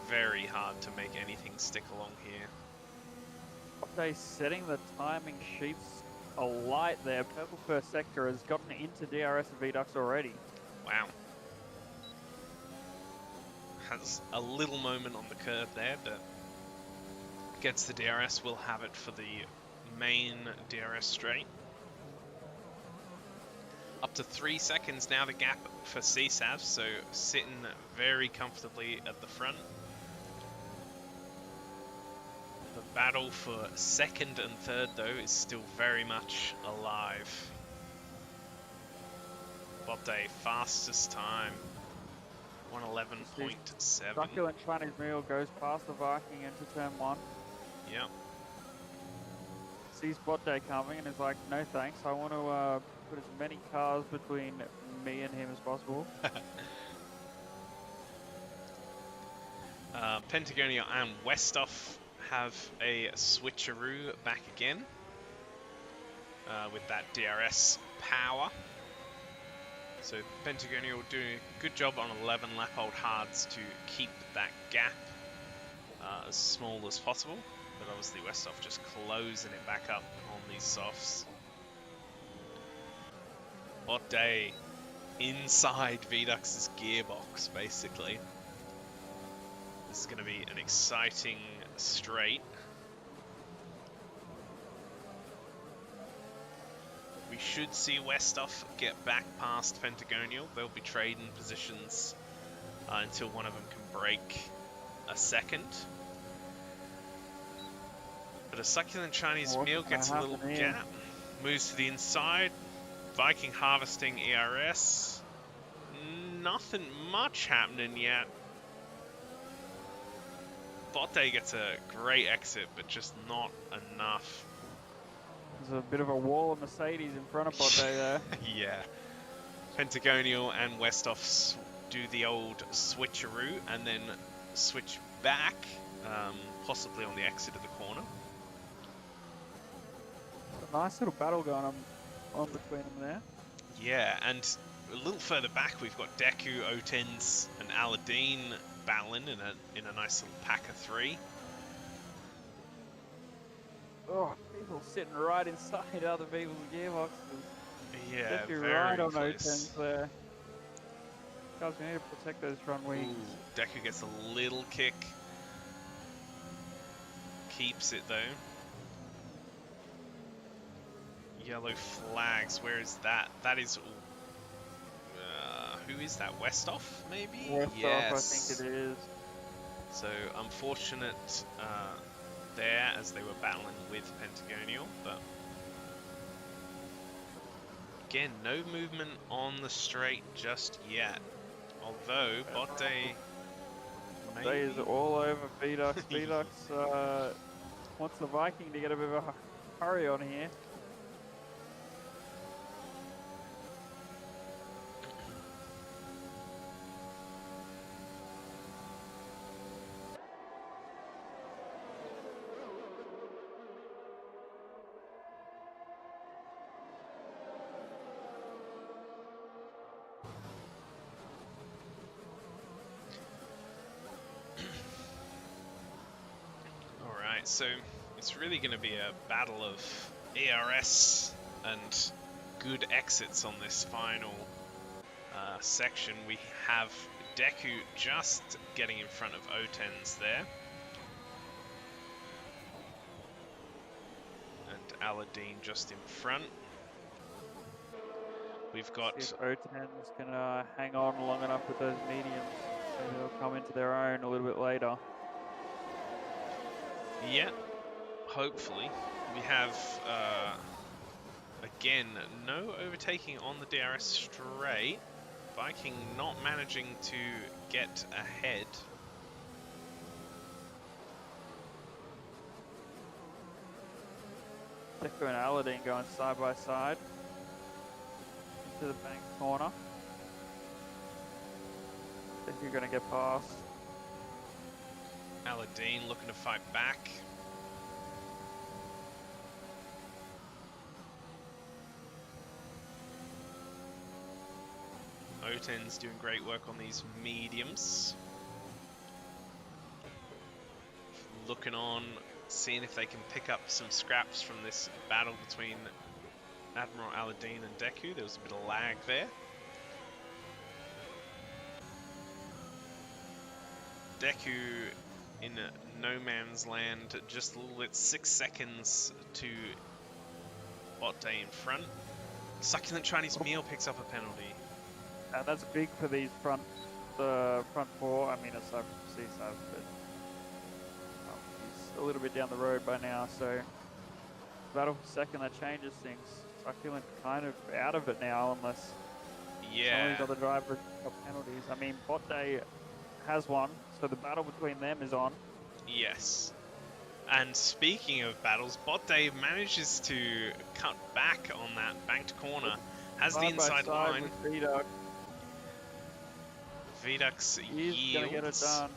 very hard to make anything stick along here. They setting the timing sheets alight there. Purple First Sector has gotten into DRS and Vedux already. Wow. Has a little moment on the curve there, but gets the DRS. Will have it for the main DRS straight. Up to 3 seconds now the gap for CSAV, so sitting very comfortably at the front. The battle for second and third, though, is still very much alive. Botte, fastest time, 111.7. Succulent Chinese Meal goes past the Viking into turn 1. Yep. Sees Botte coming and is like, no thanks, I want to put as many cars between me and him as possible. Pentagonial and Westhoff have a switcheroo back again with that DRS power. So Pentagonial doing a good job on 11 lap old hards to keep that gap as small as possible, but obviously Westhoff just closing it back up on these softs. Botte inside Vedux's gearbox, basically. This is going to be an exciting straight. We should see Westhoff get back past Pentagonial. They'll be trading positions until one of them can break a second. But a Succulent Chinese Meal gets a little gap. Moves to the inside. Viking harvesting ERS. Nothing much happening yet. Botte gets a great exit, but just not enough. There's a bit of a wall of Mercedes in front of Botte there. Yeah. Pentagonial and Westhoff do the old switcheroo and then switch back, possibly on the exit of the corner. A nice little battle going on between them there. Yeah, and a little further back we've got Deku, Otens, and Aladdin battling in a nice little pack of three. Oh, people sitting right inside other people's gearboxes. Yeah, Deku very right on close. Otens there. Guys, we need to protect those front wings. Ooh, Deku gets a little kick. Keeps it though. Yellow flags, where is that? That is... who is that? Westhoff, maybe? Westhoff, Yes. I think it is. So, unfortunate there, as they were battling with Pentagonial, but... Again, no movement on the straight just yet. Although, Botte... Botte is all over Vedux. Vedux wants the Viking to get a bit of a hurry on here. Alright, so it's really going to be a battle of ERS and good exits on this final section. We have Deku just getting in front of Otens there. And Aladdin just in front. We've got... See if Otens can hang on long enough with those mediums. Maybe they'll come into their own a little bit later. Yeah, hopefully. We have, again, no overtaking on the DRS straight. Viking not managing to get ahead. Deku and Aladdin going side by side into the bank corner. Deku going to get past. Aladdin looking to fight back. Otens doing great work on these mediums. Looking on, seeing if they can pick up some scraps from this battle between Admiral Aladdin and Deku. There was a bit of lag there. Deku in no man's land, just a little bit, 6 seconds to Botte in front. Succulent Chinese Meal picks up a penalty. And that's big for these front four. I mean, aside from Seaside, but he's a little bit down the road by now. So battle for second, that changes things. Succulent kind of out of it now, unless some of these other drivers got penalties. I mean, Botte has one, so the battle between them is on. Yes. And speaking of battles, Botte manages to cut back on that banked corner. Has the inside line. Vedux. Vedux He's yields. gonna get it done.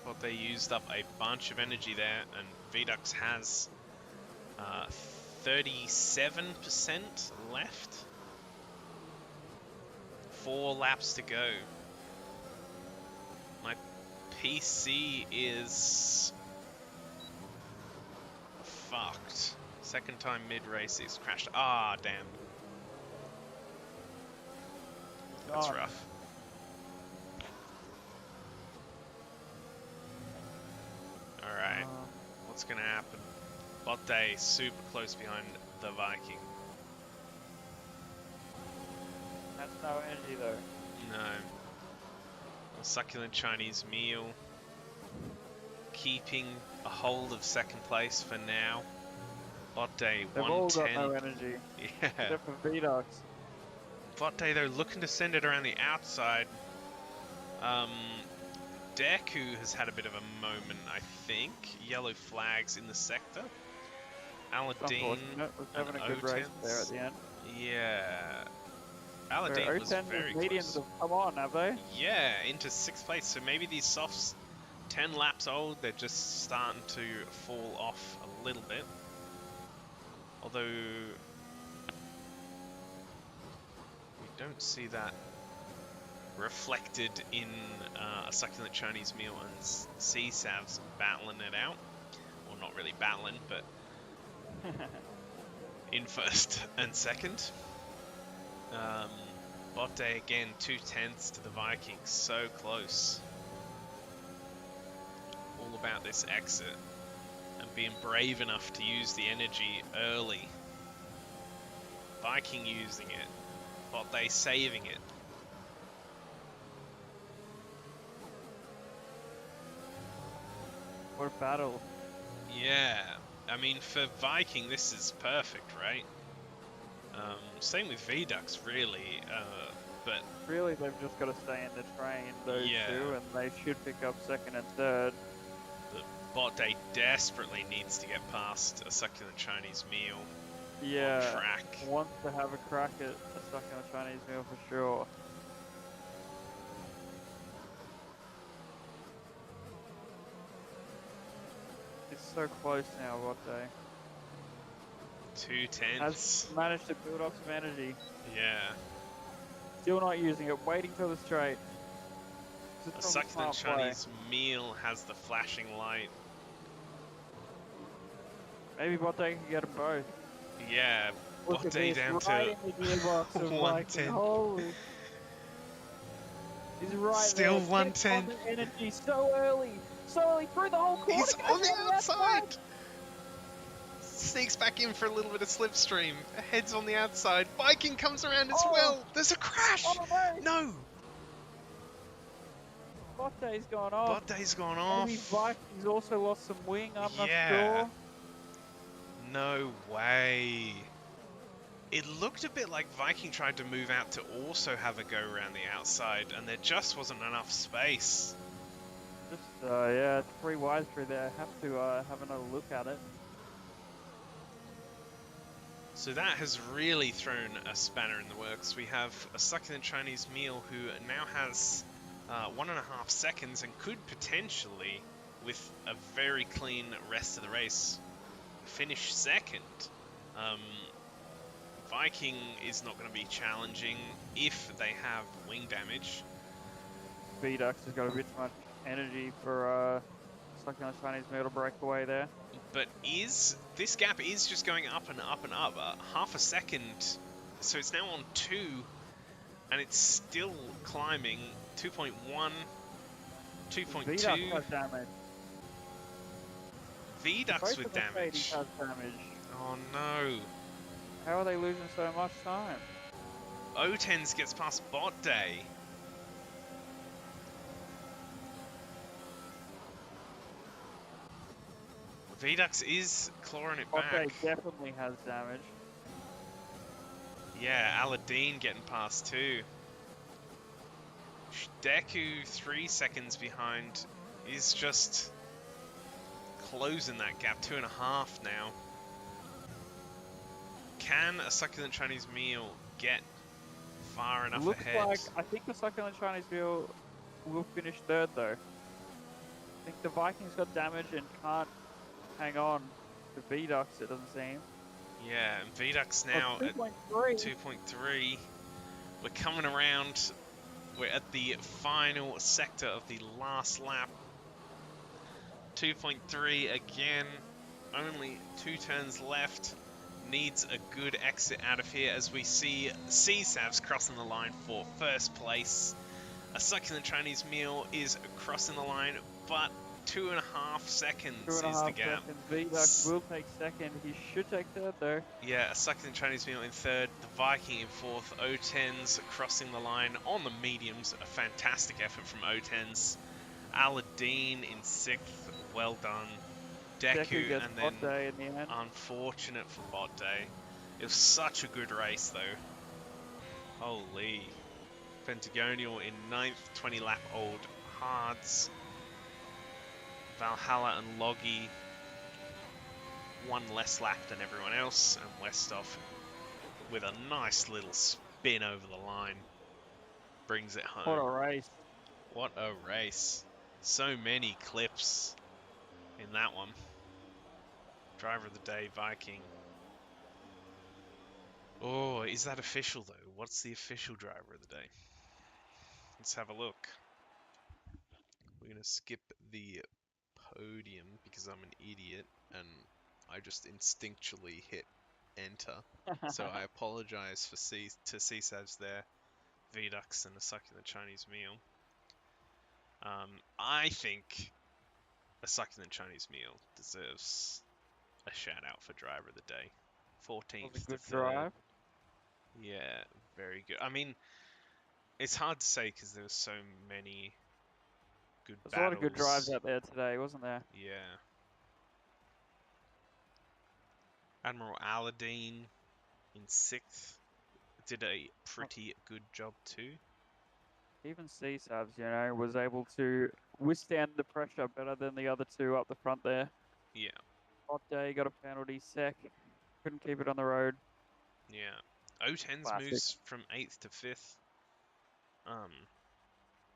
But they used up a bunch of energy there, and Vedux has 37% left. 4 laps to go. My PC is fucked. Second time mid-race he's crashed. Ah, damn. That's God. rough. Alright, what's gonna happen? Botte super close behind the Viking. That's no energy though. No. A succulent Chinese meal. Keeping a hold of second place for now. Botte They've all got no 110. energy, Yeah. except for Vidox. Botte though looking to send it around the outside. Deku has had a bit of a moment, I think. Yellow flags in the sector. Aladdin Was having a good race there at the end. Yeah. Aladdin was very mediums close. have come on, have they? Yeah, into 6th place. So maybe these softs, 10 laps old, they're just starting to fall off a little bit. Although we don't see that reflected in a succulent Chinese meal and CSAVs battling it out. Well, not really battling, but in first and second. Botte again, 2/10 to the Vikings, so close. All about this exit and being brave enough to use the energy early. Viking using it, Botte saving it. What a battle. Yeah, I mean for Viking this is perfect, right? Same with Vidux really, but Really, they've just got to stay in the train, those Yeah. two, and they should pick up second and third. Botte desperately needs to get past a succulent Chinese meal Yeah, on track. wants to have a crack at a succulent Chinese meal for sure. It's so close now, Botte. 2/10. Has managed to build up some energy. Yeah. Still not using it, waiting till the straight. A succulent Chinese meal has the flashing light. Maybe Botte can get them both. Yeah, Look at Botte this, down right to in the gearbox of 110. Viking. Holy. He's right Still there. 110. Gets on the energy so early through the whole corner. He's goes on the down outside! Sneaks back in for a little bit of slipstream. Heads on the outside. Viking comes around as Oh. well. There's a crash! Oh no! No! Botte's gone off. Botte's gone off. Maybe Vikings also lost some wing, I'm not Yeah. sure. No way. It looked a bit like Viking tried to move out to also have a go around the outside, and there just wasn't enough space. Just, yeah, it's pretty wide through there. Have to have another look at it. So that has really thrown a spanner in the works. We have a succulent Chinese meal who now has 1.5 seconds and could potentially, with a very clean rest of the race, finish second. Viking is not going to be challenging if they have wing damage. Vidux has got a bit too much energy for succulent Chinese meal to break away there. But this gap is just going up and up and up. Half a second, so it's now on 2, and it's still climbing. 2.1, 2.2. Vidux has damage. Vidux Both with of the damage. Mercedes has damage. Oh no. How are they losing so much time? Otens gets past Botte. Vidux is clawing it back. Botte definitely has damage. Yeah, Aladdin getting past too. Deku 3 seconds behind is just closing that gap, 2.5 now. Can a succulent Chinese meal get far enough Looks ahead? like, I think the succulent Chinese meal will finish third though. I think the Vikings got damage and can't hang on to Vidux, it doesn't seem. Yeah, and Vidux now at 2.3. We're coming around. We're at the final sector of the last lap. 2.3 again. only 2 turns left. Needs a good exit out of here as we see CSAVs crossing the line for first place. A Succulent Chinese Meal is crossing the line, but 2.5 seconds is the 2.5 gap. seconds. VDUX will take second. He should take third though. Yeah, a Succulent Chinese Meal in third, the Viking in fourth, O10s crossing the line on the mediums. A fantastic effort from O10s. Aladdin in sixth, well done. Deku Deku, gets and hot then day in the end. unfortunate for Bot Day. It was such a good race though. Holy. Pentagonial in ninth, 20 lap old hards. Valhalla and Loggy one less lap than everyone else, and Westhoff with a nice little spin over the line brings it home. What a race. What a race. So many clips in that one. Driver of the day, Viking. Oh, is that official though? What's the official driver of the day? Let's have a look. We're going to skip the podium because I'm an idiot and I just instinctually hit enter. So I apologize for to CSAVs there, VDUX and a Succulent Chinese Meal. I think a Succulent Chinese Meal deserves a shout out for driver of the day. 14th Was a to good 3rd. drive. Yeah, very good. I mean, it's hard to say because there were so many good There's a lot of good drives battles. out there today, wasn't there? Yeah. Admiral Aladdin in 6th did a pretty good job too. Even CSAVs, you know, was able to withstand the pressure better than the other two up the front there. Yeah, Hot day, got a penalty, sec. Couldn't keep it on the road. yeah. O10s Classic. moves from 8th to 5th.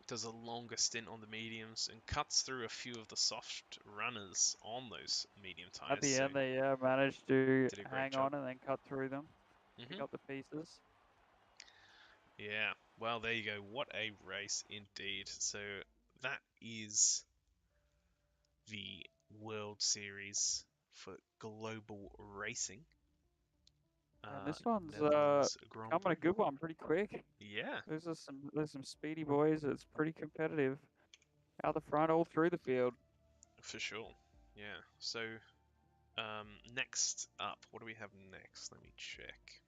Does a longer stint on the mediums and cuts through a few of the soft runners on those medium tires. At the so end, they managed to did a great hang job. on and then cut through them. Pick Mhm. up the pieces. Yeah. Well, there you go. What a race indeed. So that is the World Series for global racing. And this one's Netherlands Grand coming a Prix. good one pretty quick. Yeah, There's some speedy boys. It's pretty competitive. Out the front, all through the field. for sure. Yeah. So next up, what do we have next? Let me check.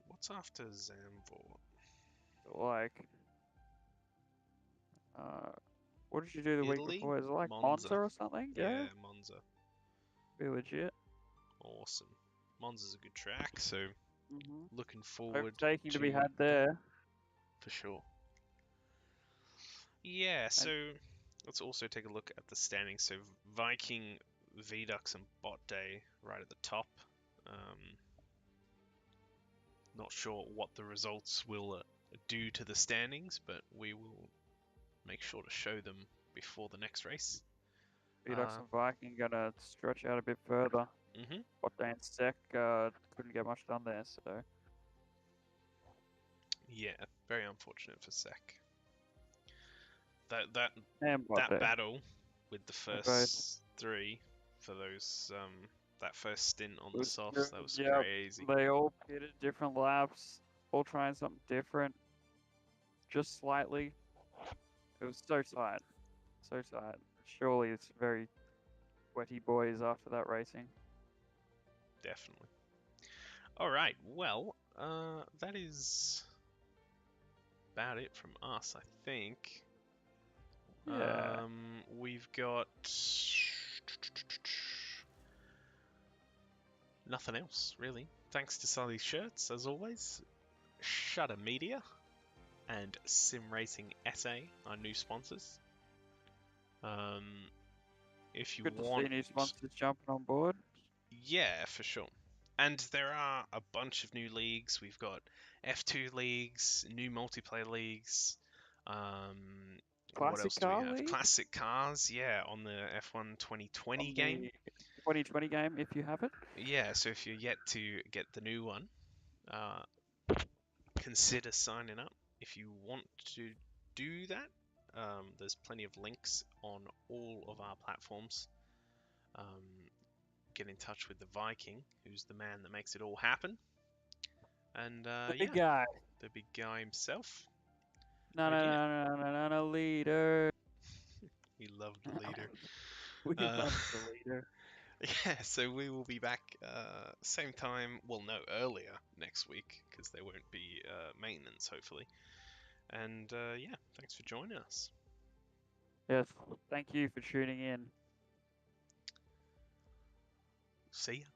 What's after Zandvoort? Like, what did you do the week Italy? before? Is it like Monza. Monza or something? Yeah, Monza. Be legit. Awesome. Monza's a good track, so looking forward Overtaking to be had there. for sure. Yeah, so let's also take a look at the standings. So Viking, VDUX, and Bot Day right at the top. Not sure what the results will do to the standings, but we will make sure to show them before the next race. VDUX and Viking gonna stretch out a bit further. Bot Day and Sec couldn't get much done there, so. Yeah, very unfortunate for Sec. That battle with the first three for those that first stint on the softs, that was crazy. They all pitted different laps, all trying something different, just slightly. It was so tight, so tight. Surely it's very sweaty boys after that racing. Definitely. All right, well, that is about it from us, I think. Yeah. We've got nothing else, really. Thanks to Sully's shirts, as always. Shutter Media and Sim Racing SA, our new sponsors. If you Good want... to see new sponsors jumping on board. Yeah, for sure. And there are a bunch of new leagues. We've got F2 leagues, new multiplayer leagues. What else do we have? League? Classic cars, yeah, on the F1 2020 game. 2020 game, if you have it. Yeah, so if you're yet to get the new one, consider signing up. If you want to do that, there's plenty of links on all of our platforms. get in touch with the Viking, who's the man that makes it all happen. And The big yeah, guy. the big guy himself. No, And no, yeah, no, no, no, no, no, leader. he loved leader. We Uh, love the leader. Yeah, so we will be back same time, well, no, earlier next week, because there won't be maintenance, hopefully. And yeah, thanks for joining us. Yes, thank you for tuning in. See ya.